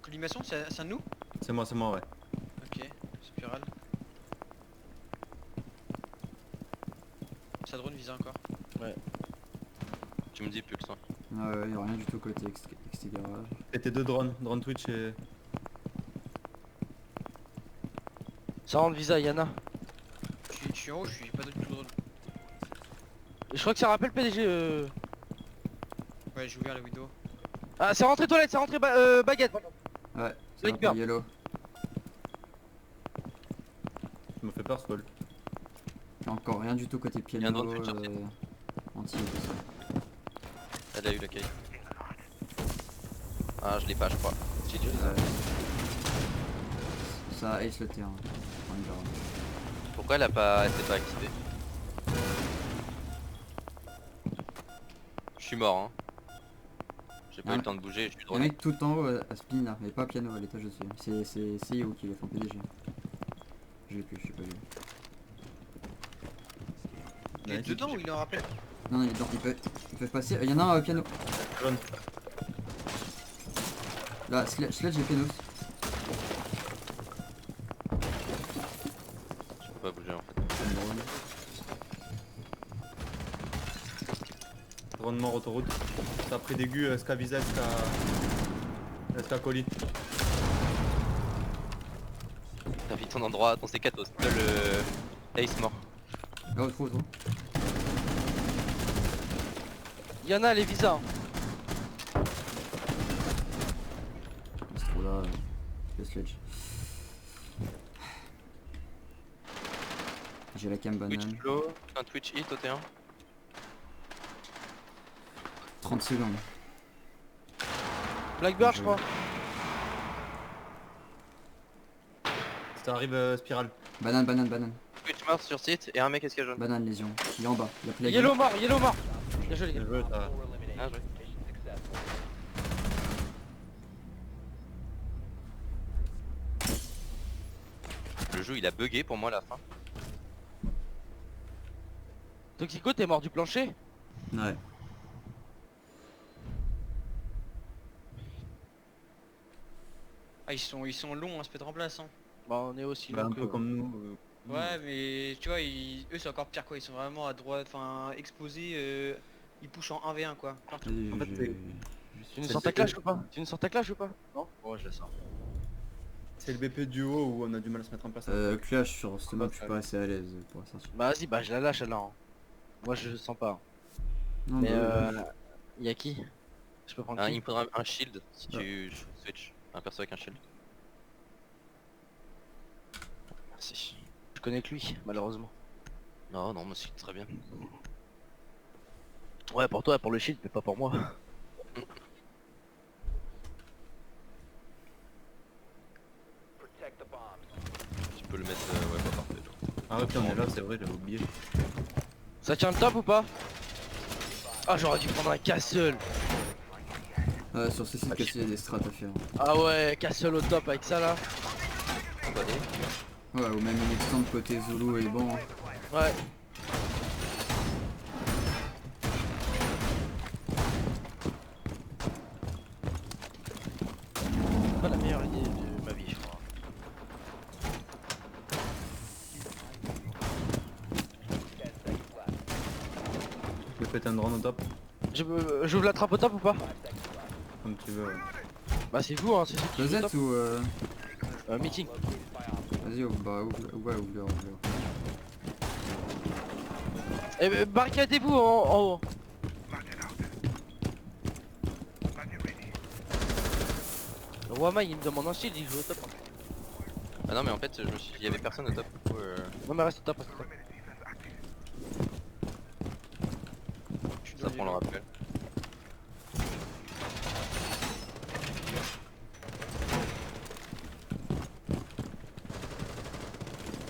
Collimation, c'est un de nous? C'est moi, ouais. Ok, spirale. Ça drone visa encore. Tu me dis pulse. Hein. Y'a rien du tout côté XT garage. C'était 2 drones, drone Twitch et... Ça rentre visa, Yana. Je suis en haut, je suis pas du tout drôle. Et je crois que ça rappelle PDG. Ouais, j'ai ouvert la window. Ah, c'est rentré toilette, c'est rentré baguette. Pardon. Ouais, ça Black va Bear. pour Yellow. Ça me fait peur ce call. Il y a encore rien du tout côté y a un piano. drone futur, Anti. Elle a eu l'accueil. Ah, je l'ai pas, je crois. Ça ace le terrain. On y verra. Pourquoi elle s'est pas activée? Je suis mort, hein. J'ai pas eu le temps de bouger, je suis Il y a un droné. mec tout en haut à spin là, mais pas piano à l'étage dessus. C'est CEO qui l'a fait en PDG. Je l'ai plus, je sais pas lui. Il est dedans ou il est en rappel? Non, non, il est dedans, ils peuvent passer. Il y en a un piano. Jaune. Là, Sledge et piano. Je peux pas bouger en fait. Drone mort autoroute. T'as pris des gus, SK Visa, SK Colis. T'as vu ton endroit, ton C4 au le Ace mort. Oh, trop. Yana, les visas. C'est trop là. Le Sledge. J'ai la cam Twitch banane. flow, un Twitch hit au T1. 30 secondes. Blackbird, je crois. Ça arrive spirale. Banane. Twitch mort sur site et un mec SK jaune. Banane lésion. Il est en bas. Il a pris la Yellow mort. Bien joué, les Bien gars. joué, t'as. Ah, joué. Le jeu il a bugué pour moi à la fin. Toxico, t'es mort du plancher? Ouais. Ah, ils sont longs, hein, se peut remplace. Hein. Bah, on est aussi Bah, long un que... peu comme nous. Ouais, mais tu vois, eux c'est encore pire quoi. Ils sont vraiment à droite, enfin exposés. Ils pushent en 1v1 quoi. Partout. En fait, Tu nous sors ta clash ou pas? Non? Ouais, je la sors. c'est le BP duo où on a du mal à se mettre en place. Clash sur ce map, je suis pas assez à l'aise pour la sortir. Bah, vas-y, bah, je la lâche alors. Moi, je sens pas. Non, Mais bah, y'a qui? Je peux prendre Ah, qui? il me faudra un shield si tu switch. Un perso avec un shield. Merci. Je connais que lui, malheureusement. Non, moi aussi très bien. Ouais, pour toi, pour le shield, mais pas pour moi. Tu peux le mettre, ouais, pas parfait. Ah ouais, putain, on est là, c'est vrai, j'avais oublié. Ça tient le top ou pas? Ah, j'aurais dû prendre un Castle. sur ce site, il y a des strats à faire. Ah ouais, Castle au top avec ça là. Ouais, ou même une extend côté Zulu et bon. Ouais. Pas la meilleure idée de ma vie, je crois. Je vais péter un drone au top, J'ouvre la trappe au top ou pas? comme tu veux. Ouais. Bah c'est vous, hein, c'est ceux qui jouent au Closette top. ou Meeting. Vas-y, ouvre-le. Eh, barricadez-vous en haut. Le Wama il me demande un shield, il joue au top. Ah non mais en fait je me suis... il y avait personne au top. Du coup, Non mais reste au top, reste au top. ça prend le rappel.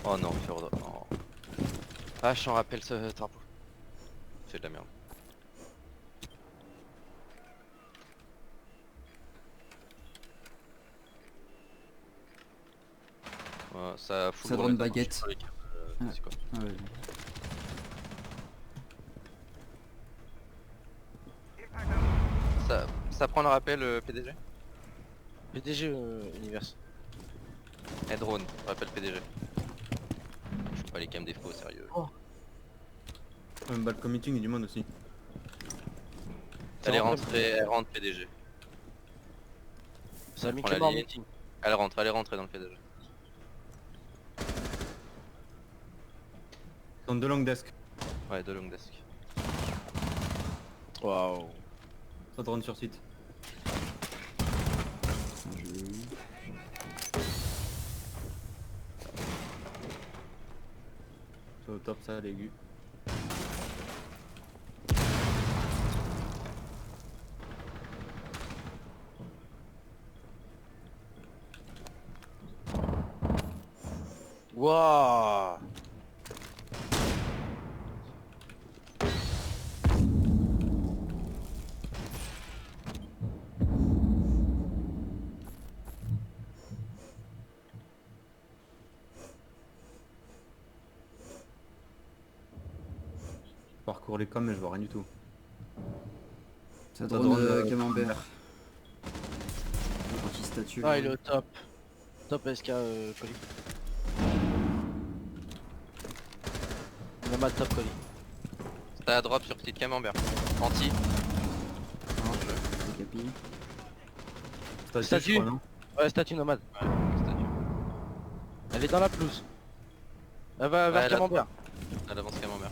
Oh non, Fjord. Oh. Ah, je t'en rappelle ce drapeau. C'est de la merde. Ouais, ça fout Ça le drone remettre baguette. sur les câbles, Ouais. c'est quoi. Ah ouais. Ça prend le rappel PDG. PDG Univers. Et drone, rappel PDG. Je fais pas les cams des faux, sérieux. Un bad committing et du monde aussi. Elle est rentrée, elle rentre PDG. C'est un prend mec la mort ligne. meeting. Elle est rentrée dans le PDG. Dans deux longues desk. Ouais, de long desk. Waouh. Ça drone sur site. Bien joué. C'est au top ça l'aigu. Waouh. Je parcours les coms mais je vois rien du tout. Ça Ça drone drone, camembert. Anti-statue. Ah, il est au top. Top SK colis. Nomade top colis. T'as la drop sur petite camembert. Anti. C'est capi. Statue. Je crois, non Ouais, statue nomade. Ouais, statue. Elle est dans la pelouse. Elle va vers elle a Camembert. À l'avance camembert.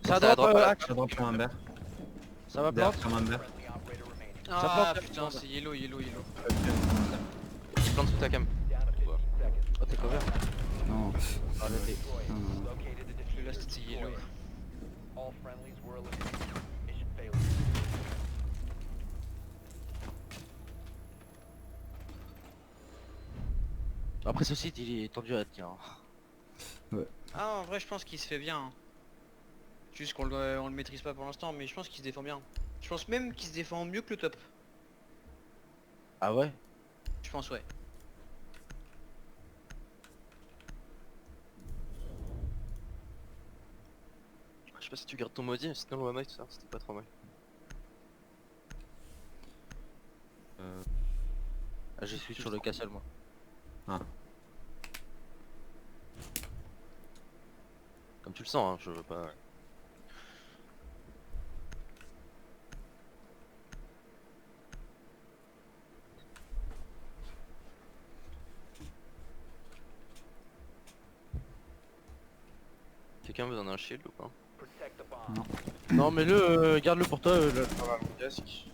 Ça Ça drop drop, Axe. Ça drop Camembert. Ça va Derrière plante. Camembert. Ah plante, putain, c'est yellow. Il plante sous ta cam. Oh, t'es cover. Non. Ah, là, t'es- Non, non. Le last c'est yellow. Après ce site il est tendu à tenir. Ah en vrai je pense qu'il se fait bien. Hein. Juste qu'on on le maîtrise pas pour l'instant mais je pense qu'il se défend bien. Je pense même qu'il se défend mieux que le top. Ah ouais. Je pense ouais. Je sais pas si tu gardes ton maudit, mais sinon le one night ça c'était pas trop mal. Ah, j'ai switch sur le castle moi. Ah. Comme tu le sens, hein, je veux pas. Quelqu'un veut en un shield ou pas? Non mais le garde-le pour toi le casque.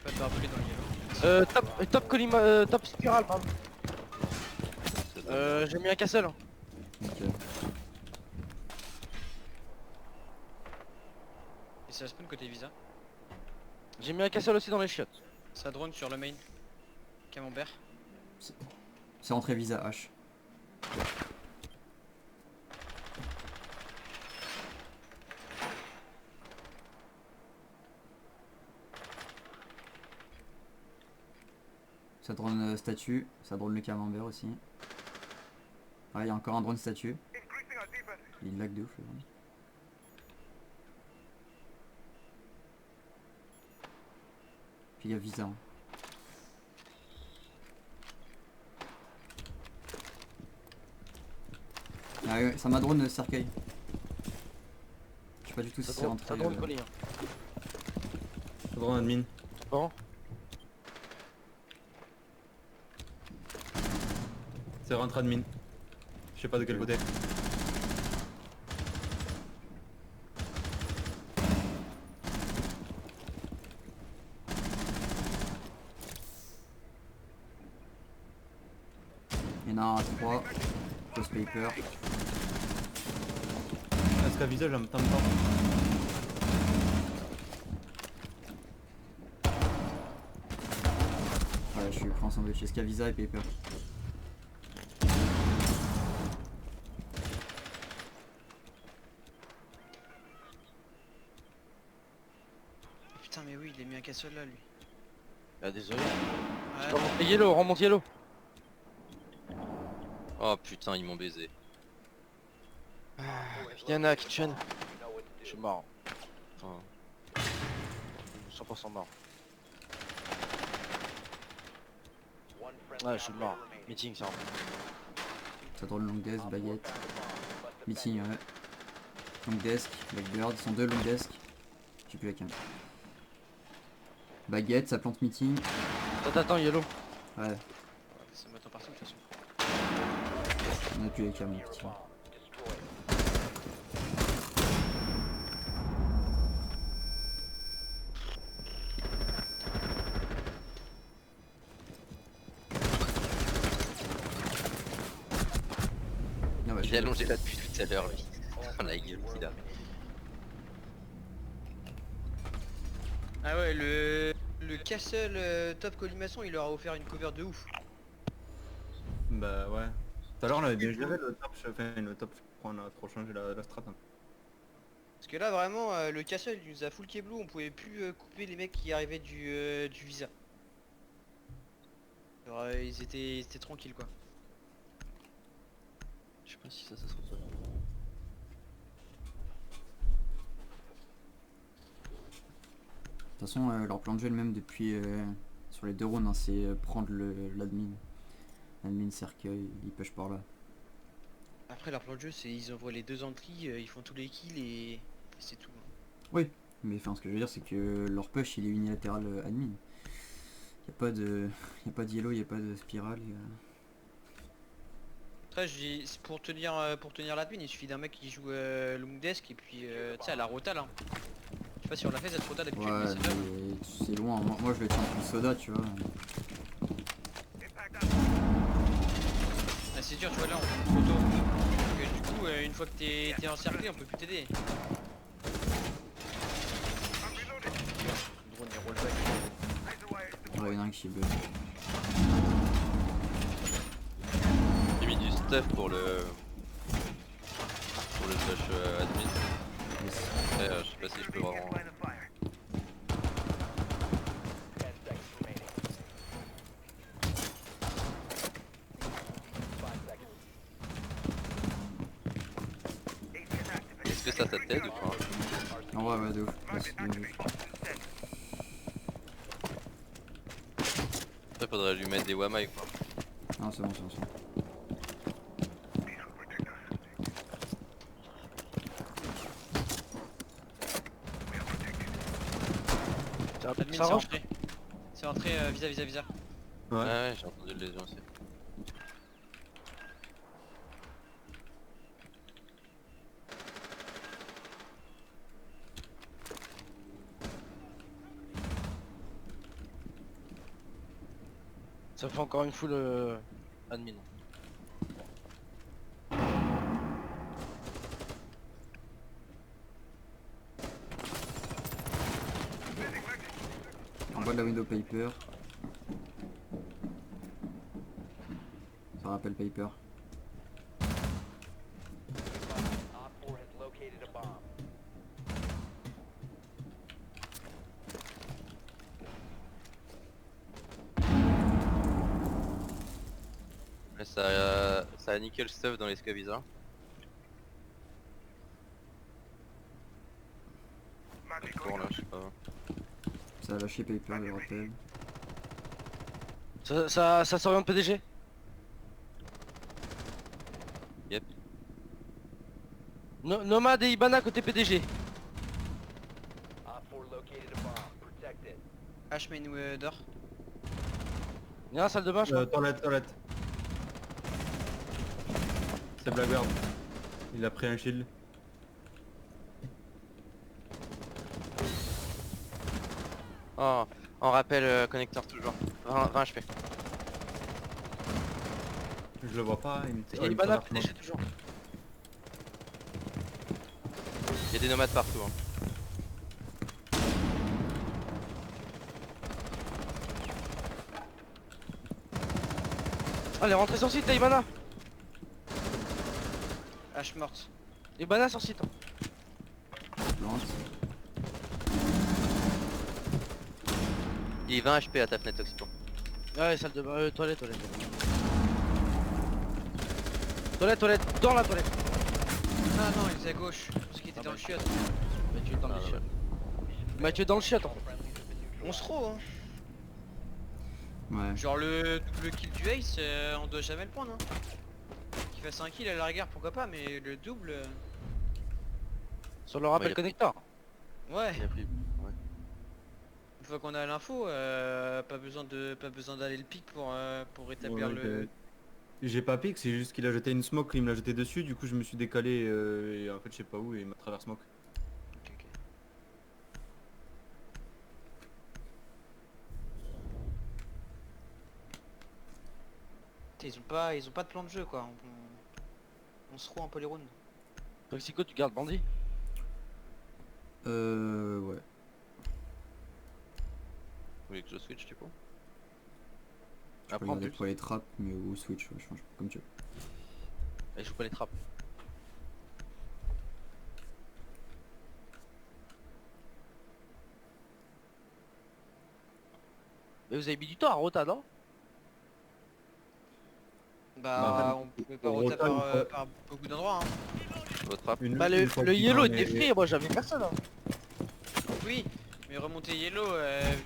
Pas de barbelé dans le yellow. Top colima, top spirale pardon. J'ai mis un castle. Hein. Ok. Et ça spawn côté visa. J'ai mis un castle aussi dans les chiottes. Ça drone sur le main. Camembert. C'est rentré visa H. Ça drone statue, ça drone le camembert aussi. Ouais, il y a encore un drone statue. Il lag de ouf le drone. Puis il y a visa. Hein. Ah ouais, ça m'a drone cercueil. Je sais pas du tout si c'est rentré. Ça drone colis. Hein. Ça drone admin. Bon. C'est rentre admin. Je sais pas de quel côté. Il y en a un à 3. Post paper. Est-ce qu'à visage j'entends pas? Ouais, je suis pris en sandwich. Est-ce qu'il y a visa et paper? Putain mais oui il a mis un castle là lui. Ah désolé. Ouais. Remonte yellow, remonte yellow. Oh putain, ils m'ont baisé. Yana, kitchen. Je suis mort. Putain. 100% mort. Ouais, je suis mort. Meeting, ça. Ça drôle long desk, baguette. Meeting, ouais. Long desk, blackbird, ils sont deux long desk. J'ai plus la cam. Baguette, ça plante meeting. Attends, yellow. Ouais, Ça m'attend partout de toute façon. on a plus la cam, effectivement. Ah ouais, Il est allongé là depuis tout à l'heure lui. Oh la gueule qu'il a. Ah ouais, le castle top collimation, il leur a offert une cover de ouf. Bah ouais. Tout à l'heure on avait bien géré le top, enfin le top, je crois on a trop changé la strat. Hein. Parce que là vraiment, le castle il nous a full blue, on pouvait plus couper les mecs qui arrivaient du visa. Genre, ils étaient tranquilles quoi. Je sais pas si ça se retrouve. De toute façon, leur plan de jeu, même depuis sur les deux rounds, hein, c'est prendre l'admin. L'admin cercueil, ils push par là. Après leur plan de jeu, c'est ils envoient les deux entrées, ils font tous les kills et c'est tout. Mais enfin, ce que je veux dire, c'est que leur push, il est unilatéral admin. Y a pas de yellow, y a pas de spirale. Après, pour tenir l'admin, il suffit d'un mec qui joue long desk et puis tu sais à la rota là. Je sais pas si on l'a fait cette rota d'habitude, mais Ouais, c'est vrai. mais c'est loin. Moi, je le tiens plus soda, tu vois. Ah, c'est dur, tu vois là, on fait trop tôt. Donc, du coup, une fois que t'es encerclé, on peut plus t'aider. Le drone il rollback. Ouais, y'en a un qui est bleu. J'ai mis du stuff pour le flash admin. Yes. Après, je sais pas si je peux vraiment. Est-ce que ça t'aide ou pas? En vrai, ouais, de ouf. Ouais, c'est bien vu. Après, faudrait lui mettre des wamai quoi. Non, c'est bon, c'est bon, c'est bon. Admin, Ça c'est range. rentré. C'est rentré visa. Ouais, ouais, j'ai entendu le lésion aussi. Ça fait encore une full admin. En bas de la window paper. Ça rappelle paper. Mais ça a nickel stuff dans les scavisa. Pour là, je sais pas. Ça a lâché paper, je le rappelle. Ça s'oriente PDG. Yep. Nomade et Ibana côté PDG. H-main ou door. Il y a un salle de bain je crois. Toilette. C'est Blackbird. Il a pris un shield. Oh, on rappelle connecteur toujours. 20 HP. Je le vois pas, il me Il y a Ibana PDG toujours. Il y a des nomades partout. Hein. Allez, rentrez sur site, là, Ibana. H morte. Ibana sur site. Plante. Il est 20 HP à ta fenêtre Toxico. Ouais, salle de bain, toilette, toilette. Toilette, toilette, dans la toilette. Ah non, il était à gauche. Parce qu'il était dans le chiotte. Mathieu dans le Ah, chiotte. Mathieu dans le chiotte en fait. On se trouve, hein. Ouais. Genre le double kill du Ace, on doit jamais le prendre, hein. Qu'il fasse un kill à la rigueur, pourquoi pas, mais le double... Sur le rappel Ouais, connecteur. Ouais, Il a pris. Ouais. une fois qu'on a l'info, pas besoin d'aller le pic pour rétablir Ouais, le... J'ai pas pique, c'est juste qu'il a jeté une smoke, il me l'a jeté dessus, du coup je me suis décalé et en fait je sais pas où et il m'a traversé smoke. Ok, ok. Ils ont pas de plan de jeu quoi, on se roule un peu les rounds. Toxico, tu gardes bandit. Ouais. Vous voulez que je switch du coup? Je peux Après en regarder plus, pour les trappes, mais ou switch, ouais, je change comme tu veux. elle joue pas les trappes. Mais vous avez mis du temps à Rota, non? Bah on peut pas au rota Rota, une fois- par beaucoup d'endroits, hein. Votre rap. Une- Bah une fois le qu'il yellow en était est- free, moi j'avais personne. Hein. Oui, mais remonter yellow,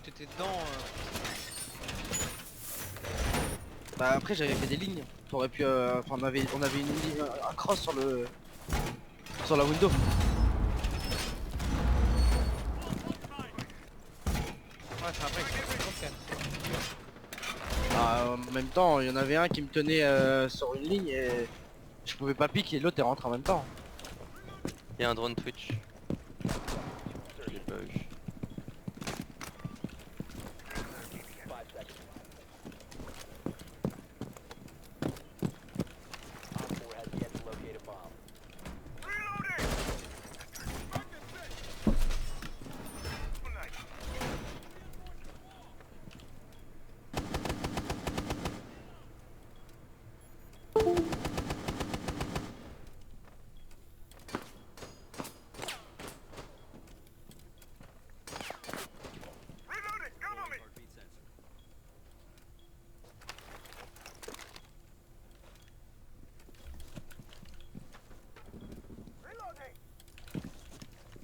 t'étais dedans. Bah après j'avais fait des lignes. T'aurais pu, enfin on avait une ligne, un cross sur le, sur la window. Ouais, enfin après, c'est Bah, en même temps, il y en avait un qui me tenait sur une ligne et je pouvais pas piquer et l'autre est rentré en même temps. Il y a un drone Twitch. Je l'ai pas vu.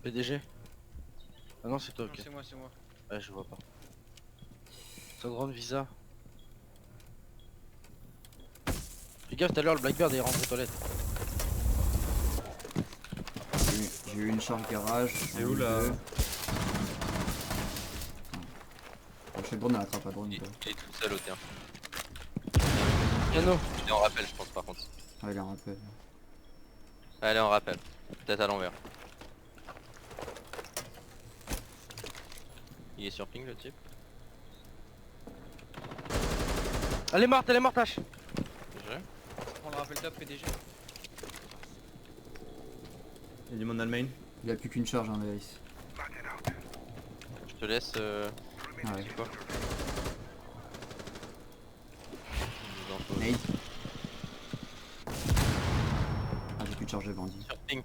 PDG. Ah non c'est toi, ok. c'est moi, c'est moi. Ouais je vois pas. Sans grande visa. Fais gaffe tout à l'heure le Blackbird est rentré aux toilettes. J'ai eu une charge garage. C'est où là? Je fais le drone à la trappe à drone. Il quoi. est tout seul au terrain. Piano. Il est en rappel je pense par contre. Ah, il a un rappel. Allez en rappel. Peut-être à l'envers. Il est sur ping le type. Elle est morte, H. GG. On le rappelle top PDG. Il y a du monde Allemagne. Il a plus qu'une charge, hein, le Ace. Je te laisse Ah ouais. c'est quoi Des infos. Nade. Ah, j'ai plus de charge de bandit. Sur ping.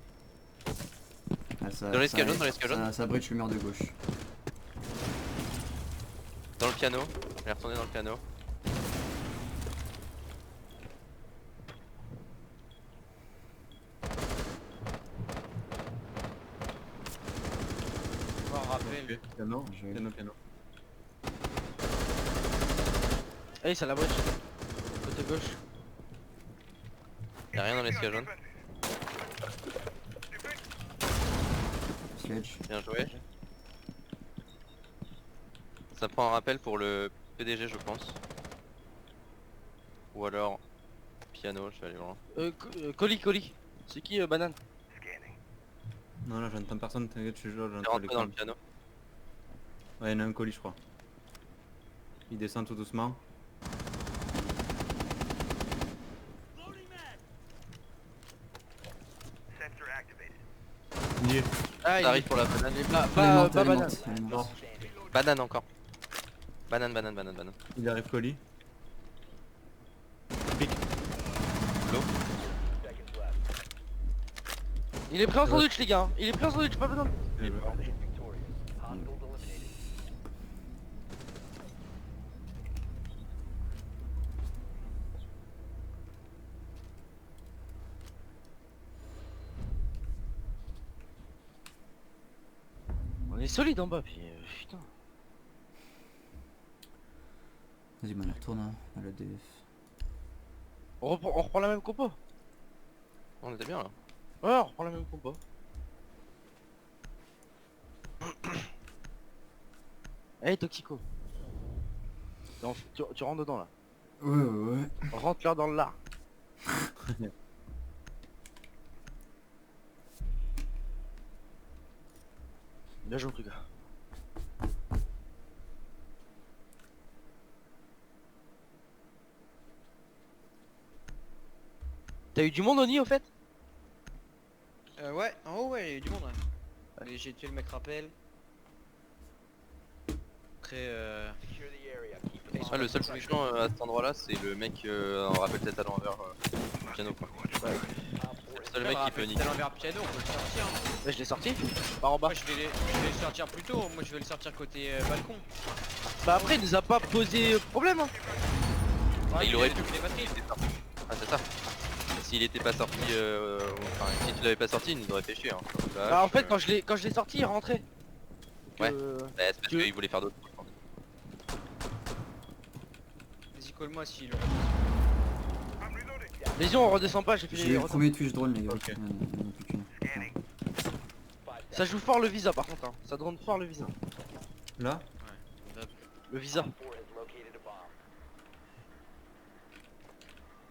Ah, ça, Dans les ça- escalons, dans les escalons. ça bridge le mur de gauche. Dans le piano. Il est retourné dans le piano. On le rappelle. Piano, Je vais- piano. Allez c'est à la bridge. Côté gauche. Y'a rien dans l'escalon. Sledge. Bien joué. Ça prend un rappel pour le PDG je pense. Ou alors piano, je vais aller voir. Colis. C'est qui banane? Non là j'entends personne, t'inquiète, je suis là, Il est j'entends les rentré dans le comms. piano. Ouais, il y en a un colis je crois. Il descend tout doucement. Il y est. Ah Ça arrive pour la banane. il est pas Elle est morte, elle est banane. morte, elle est morte. Banane encore. Banane. Il arrive colis. Il est pris en sandwich les gars, hein. Il est pris en sandwich, pas besoin. solide en bas, puis putain. Vas-y, on y retourne hein, à la DF. On reprend la même compo. On était bien là. Ouais, on reprend la même compo. Hey Toxico. Non, tu rentres dedans là. Ouais. Rentre-leur dans le lard. Bien joué, les gars. T'as eu du monde au nid au fait? Ouais, en haut, ouais, il y a eu du monde. Ouais. Allez, j'ai tué le mec rappel. Après, Ah, le seul truc chiant à cet endroit là c'est le mec en rappel tête à l'envers piano quoi. C'est le seul mec qui peut niquer. T'as l'envers piano, on peut le sortir. Hein. Bah, je l'ai sorti. Par en bas. Moi, je vais le sortir plus tôt. Moi, je vais le sortir côté balcon. Bah après il nous a pas posé problème hein. Ouais, il aurait pu. pu. Les batteries. Ah c'est ça. S'il était pas sorti, enfin si tu l'avais pas sorti il nous aurait fait chier hein. Là, Bah en fait quand je l'ai sorti il rentrait. Ouais. Donc, bah, c'est parce qu'il voulait faire d'autres trucs. Vas-y, colle-moi s'il Lésion on redescend pas, j'ai fait J'ai eu les le retours. premier Twitch drone les gars. Ok. Il y en a plus qu'une. Ça joue fort le visa par contre hein. Ça drone fort le visa. Là Le visa.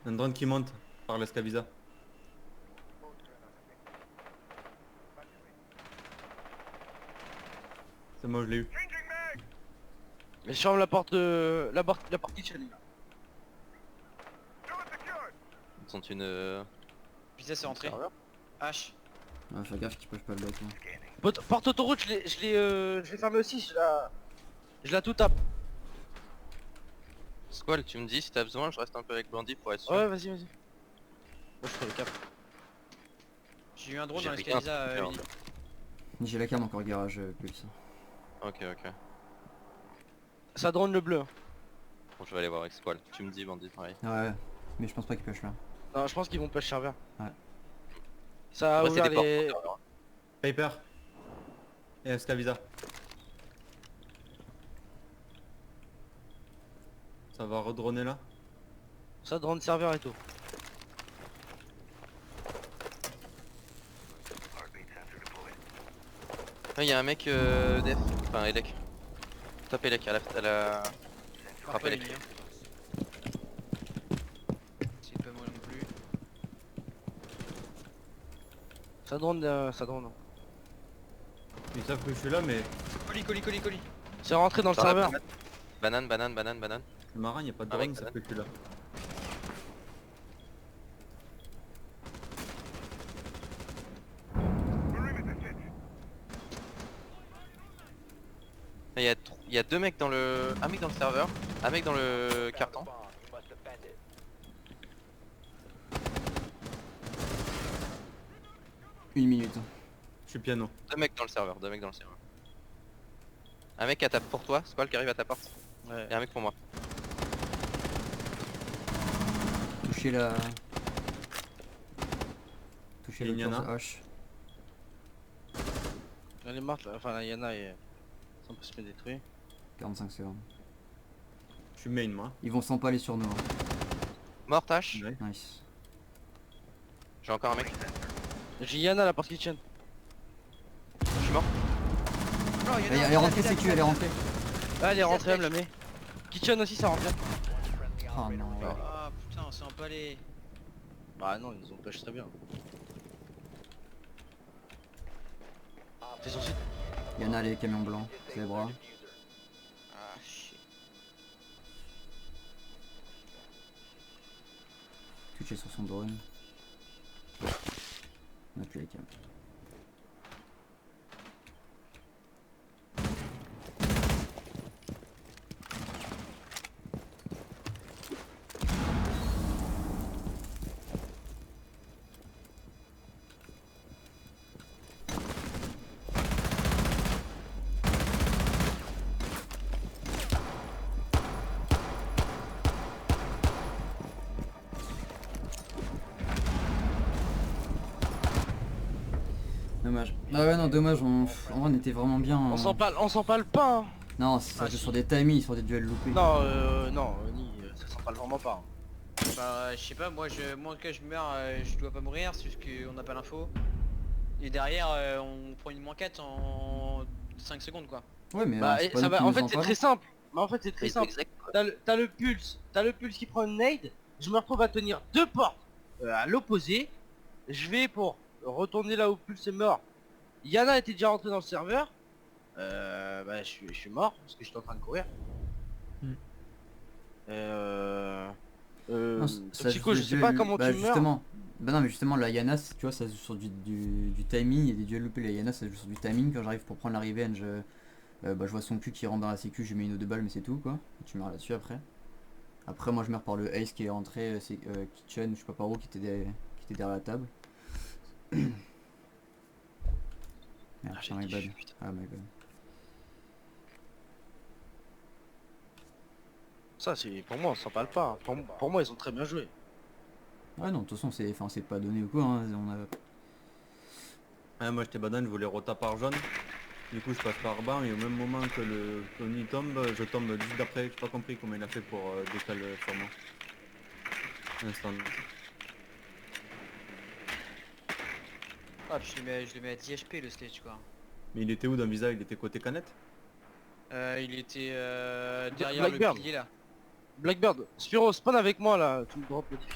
un drone qui monte par l'escavisa. C'est moi je l'ai eu. Mais je ferme la porte de... la porte kitchen les gars. Ils sont une. Visa, c'est rentré. H. Ouais, fais gaffe qu'il push pas le bac là. Porte autoroute je l'ai fermé aussi, je la tout tape. Squall tu me dis si t'as besoin, je reste un peu avec Bandit pour être sûr. Ouais vas-y. Moi je fais le cap. J'ai eu un drone J'ai dans rien l'escalisa. fait, hein. J'ai la cam encore garage Pulse. Ok. Ça drone le bleu. Hein. Bon je vais aller voir avec Squall. Tu me dis Bandit pareil. Ouais, mais je pense pas qu'il push là. Non je pense qu'ils vont push serveur. Ouais. Ça a Après c'est ouvert des portes. les... serveur, hein. Paper. Et escavisa. Ça va redroner là. Ça drone serveur et tout. Ouais, y a un mec def, enfin Elec. Top Elec à la... Rappel Rappel. les miens. C'est pas moi non plus. Ça drone. Ils savent que je suis là mais Colis. C'est rentré dans le serveur. Banane. le marin y a pas de Avec drone, ils savent que je suis là. Il y a deux mecs dans le... Un mec dans le serveur, un mec dans le carton. Une minute. Je suis piano. Deux mecs dans le serveur. Un mec à ta pour toi, Squall qui arrive à ta porte. Ouais. Et un mec pour moi. Toucher la... Toucher Et le Ignana. H. Elle est morte là, enfin la Yana est... Ça peut se me détruire. 45 secondes. Je suis main moi. Ils vont s'empaler sur nous. Hein. Mort H. Ouais. Nice. J'ai encore un mec. J'ai Yana à la porte kitchen. Je suis mort. Non, il y en a Elle un est qui rentrée a sécu, elle est rentrée. Ah elle est rentrée, elle me la met. Kitchen aussi ça rentre bien. Oh non. Ah putain, on s'est empalé. Bah non, ils nous ont push très bien. T'es sur site. Il y en a les camions blancs, c'est les bras. Ah shit. Touché sur son drone. On a plus les cams. dommage. Ah ouais non dommage, en vrai on était vraiment bien. On s'empale pas hein. Non ça Ah, joue si. sur des timings, sur des duels loupés. Non, non, ça s'empale vraiment pas. Bah je sais pas, moi en tout cas je meurs, je dois pas mourir, c'est juste qu'on n'a pas l'info. Et derrière on prend une -4 en 5 secondes quoi. Ouais mais Bah, c'est pas ça nous qui va, en nous fait en c'est parlons. très simple. Mais en fait c'est très simple. Exact. T'as le pulse qui prend une nade. Je me retrouve à tenir deux portes à l'opposé. Je vais pour retourner là où pulse est mort. Yana était déjà rentré dans le serveur. Bah je suis mort parce que j'étais en train de courir. Hmm. Non, Toxico, joue je des sais pas duels- comment bah, tu meurs. justement. Bah non mais justement la Yana tu vois ça joue sur du timing et des duels loupés. La Yana ça joue sur du timing. Quand j'arrive pour prendre la revenge, bah, je vois son cul qui rentre dans la sécu, je lui mets une ou deux balles mais c'est tout quoi. Et tu meurs là-dessus après. Après moi je meurs par le Ace qui est rentré, c'est Kitchen, je sais pas par où, qui était derrière la table. Merde, j'ai my dit, bad. putain. Ah my bad. Ça c'est pour moi on s'empale pas. Pour moi ils ont très bien joué. Ouais non de toute façon c'est pas donné ou quoi hein. On a... Ouais, moi j'étais banane, je voulais rota par jaune. Du coup je passe par banc et au même moment que le Tony tombe, je tombe juste d'après. J'ai pas compris comment il a fait pour décaler sur moi. Instant. Ah puis je le mets à 10 HP le stage quoi. Mais il était où dans le visa? Il était côté canette? Il était derrière Blackbird. le pilier là. Blackbird, Spiro, spawn avec moi là, tu me drops le défi.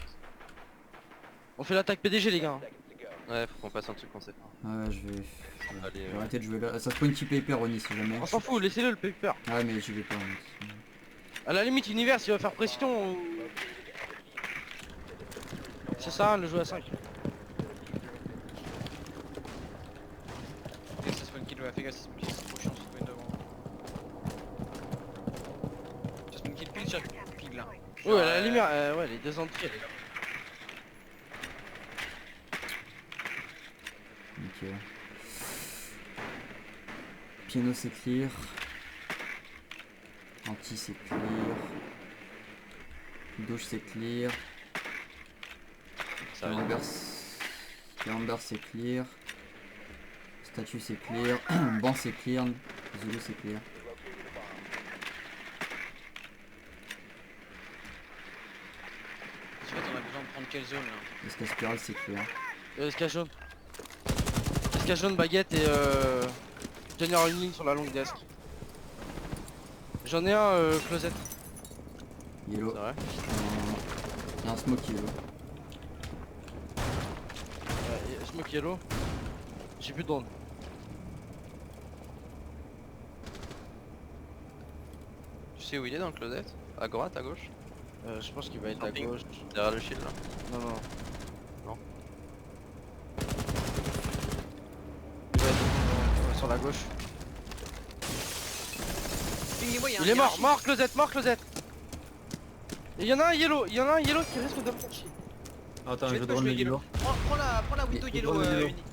On fait l'attaque PDG les gars. Ouais, faut qu'on fasse un truc qu'on sait pas. Ouais je vais... Allez, Je vais arrêter de jouer là. Ça se point paper Ronnie si jamais. On s'en fout, laissez-le le paper. Ouais mais j'y vais pas. Hein. À la limite univers il va faire pression. C'est ça le jeu à 5. Et ça spawn kill, ouais fais gaffe, ça spawn kill c'est trop chiant, ça spawn devant. Ça spawn kill pile sur pile là. Ouais à la lumière, ouais les deux entrées elle est là. Ok. Piano c'est clear. Anti c'est clear. Douche c'est clear. Ça va. Camembert c'est clear. Statue c'est clear. Banc c'est clear. Zulu c'est clear. En fait on a besoin de prendre quelle zone là? Esca spirale c'est clear. Esca jaune, baguette et tenir une ligne sur la longue desk. J'en ai un closet. Yellow. C'est vrai. Il y a un smoke yellow. Smoke yellow. J'ai plus de drone. Tu sais où il est dans le closet? À droite, à gauche? Je pense qu'il va être à Camping. gauche. Derrière le shield là. Non non. Non. Il va être sur la gauche. Ping-moi, Il est mort, mort closet. Et il y en a un yellow, qui risque de me faire chier. Attends, Je je vais te drone push le le yellow. yellow. Prends la window Il yellow prend le yellow. Uni.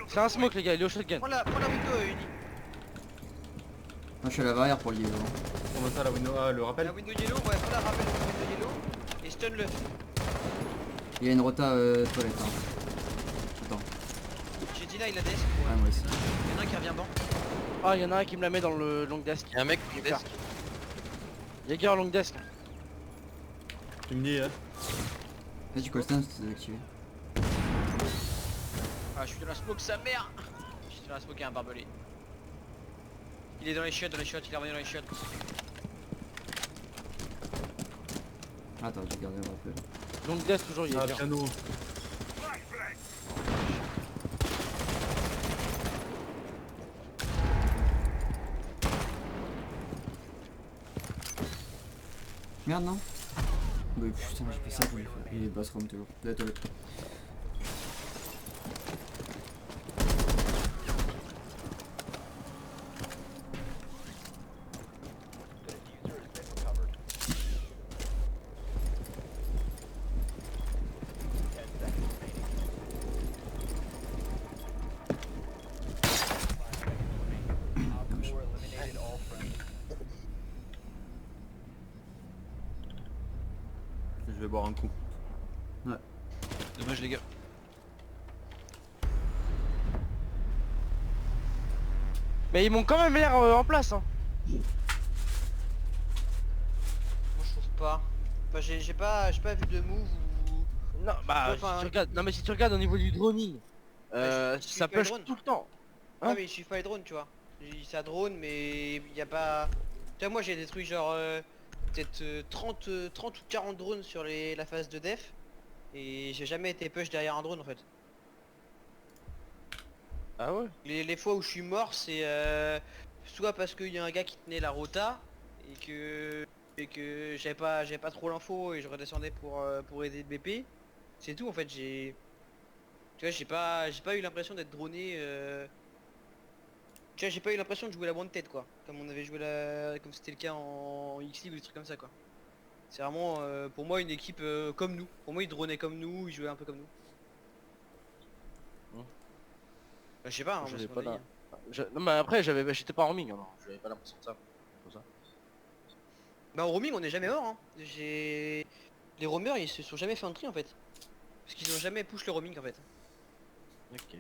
C'est un smoke les gars, il est au shotgun. Prends la window Uni. Moi je suis à la barrière pour le yellow. Comment ça la window? Ah, le rappel? La window yellow, ouais, prends la rappel la window yellow. Et stun le. Il y a une rota toilette. Hein. Attends. J'ai dit là il a des. Ouais moi aussi. Il y en a un qui revient banc. Ah il y en a un qui me la met dans le long desk. Y'a un mec qui Super. desk. Jäger long desk. Tu me dis hein? Là tu Colston c'est désactivé. Ah je suis dans la smoke sa mère. Je suis dans la smoke et un barbelé. Il est dans les chiottes, il est revenu dans les chiottes. Attends j'ai gardé le rappel. Long desk toujours Ah, Jäger. piano. Merde non. Bah putain j'ai fait ça je voulais faire. Et bathroom toujours. La toilette. Je vais boire un coup. Dommage les gars. Mais ils m'ont quand même l'air en place hein. Moi je trouve pas. Enfin j'ai pas vu de move ou. Non bah Enfin, si tu regardes, non mais si tu regardes au niveau du droning, je suis ça pas le push drone. tout le temps. Ah Hein mais il suffit pas les drones tu vois. Ça drone mais il y a pas. Tu vois moi j'ai détruit genre peut-être 30 ou 40 drones sur la phase de def. Et j'ai jamais été push derrière un drone en fait. Ah ouais. Les fois où je suis mort c'est soit parce qu'il y a un gars qui tenait la rota et que j'avais pas trop l'info et je redescendais pour aider le BP. C'est tout en fait tu vois j'ai pas eu l'impression d'être droné tu vois j'ai pas eu l'impression de jouer la bonne tête quoi. Comme on avait joué comme c'était le cas en X-League ou des trucs comme ça quoi. C'est vraiment pour moi une équipe comme nous. Pour moi ils dronaient comme nous, ils jouaient un peu comme nous. Bah, je sais pas, hein, moi, J'avais c'est mon pas avis, là. hein. Non mais après j'étais pas en roaming, non, j'avais pas l'impression de ça. Comme ça. Bah en roaming on n'est jamais mort hein. Les roamers ils se sont jamais fait un tri en fait. Parce qu'ils ont jamais push le roaming en fait. Ok.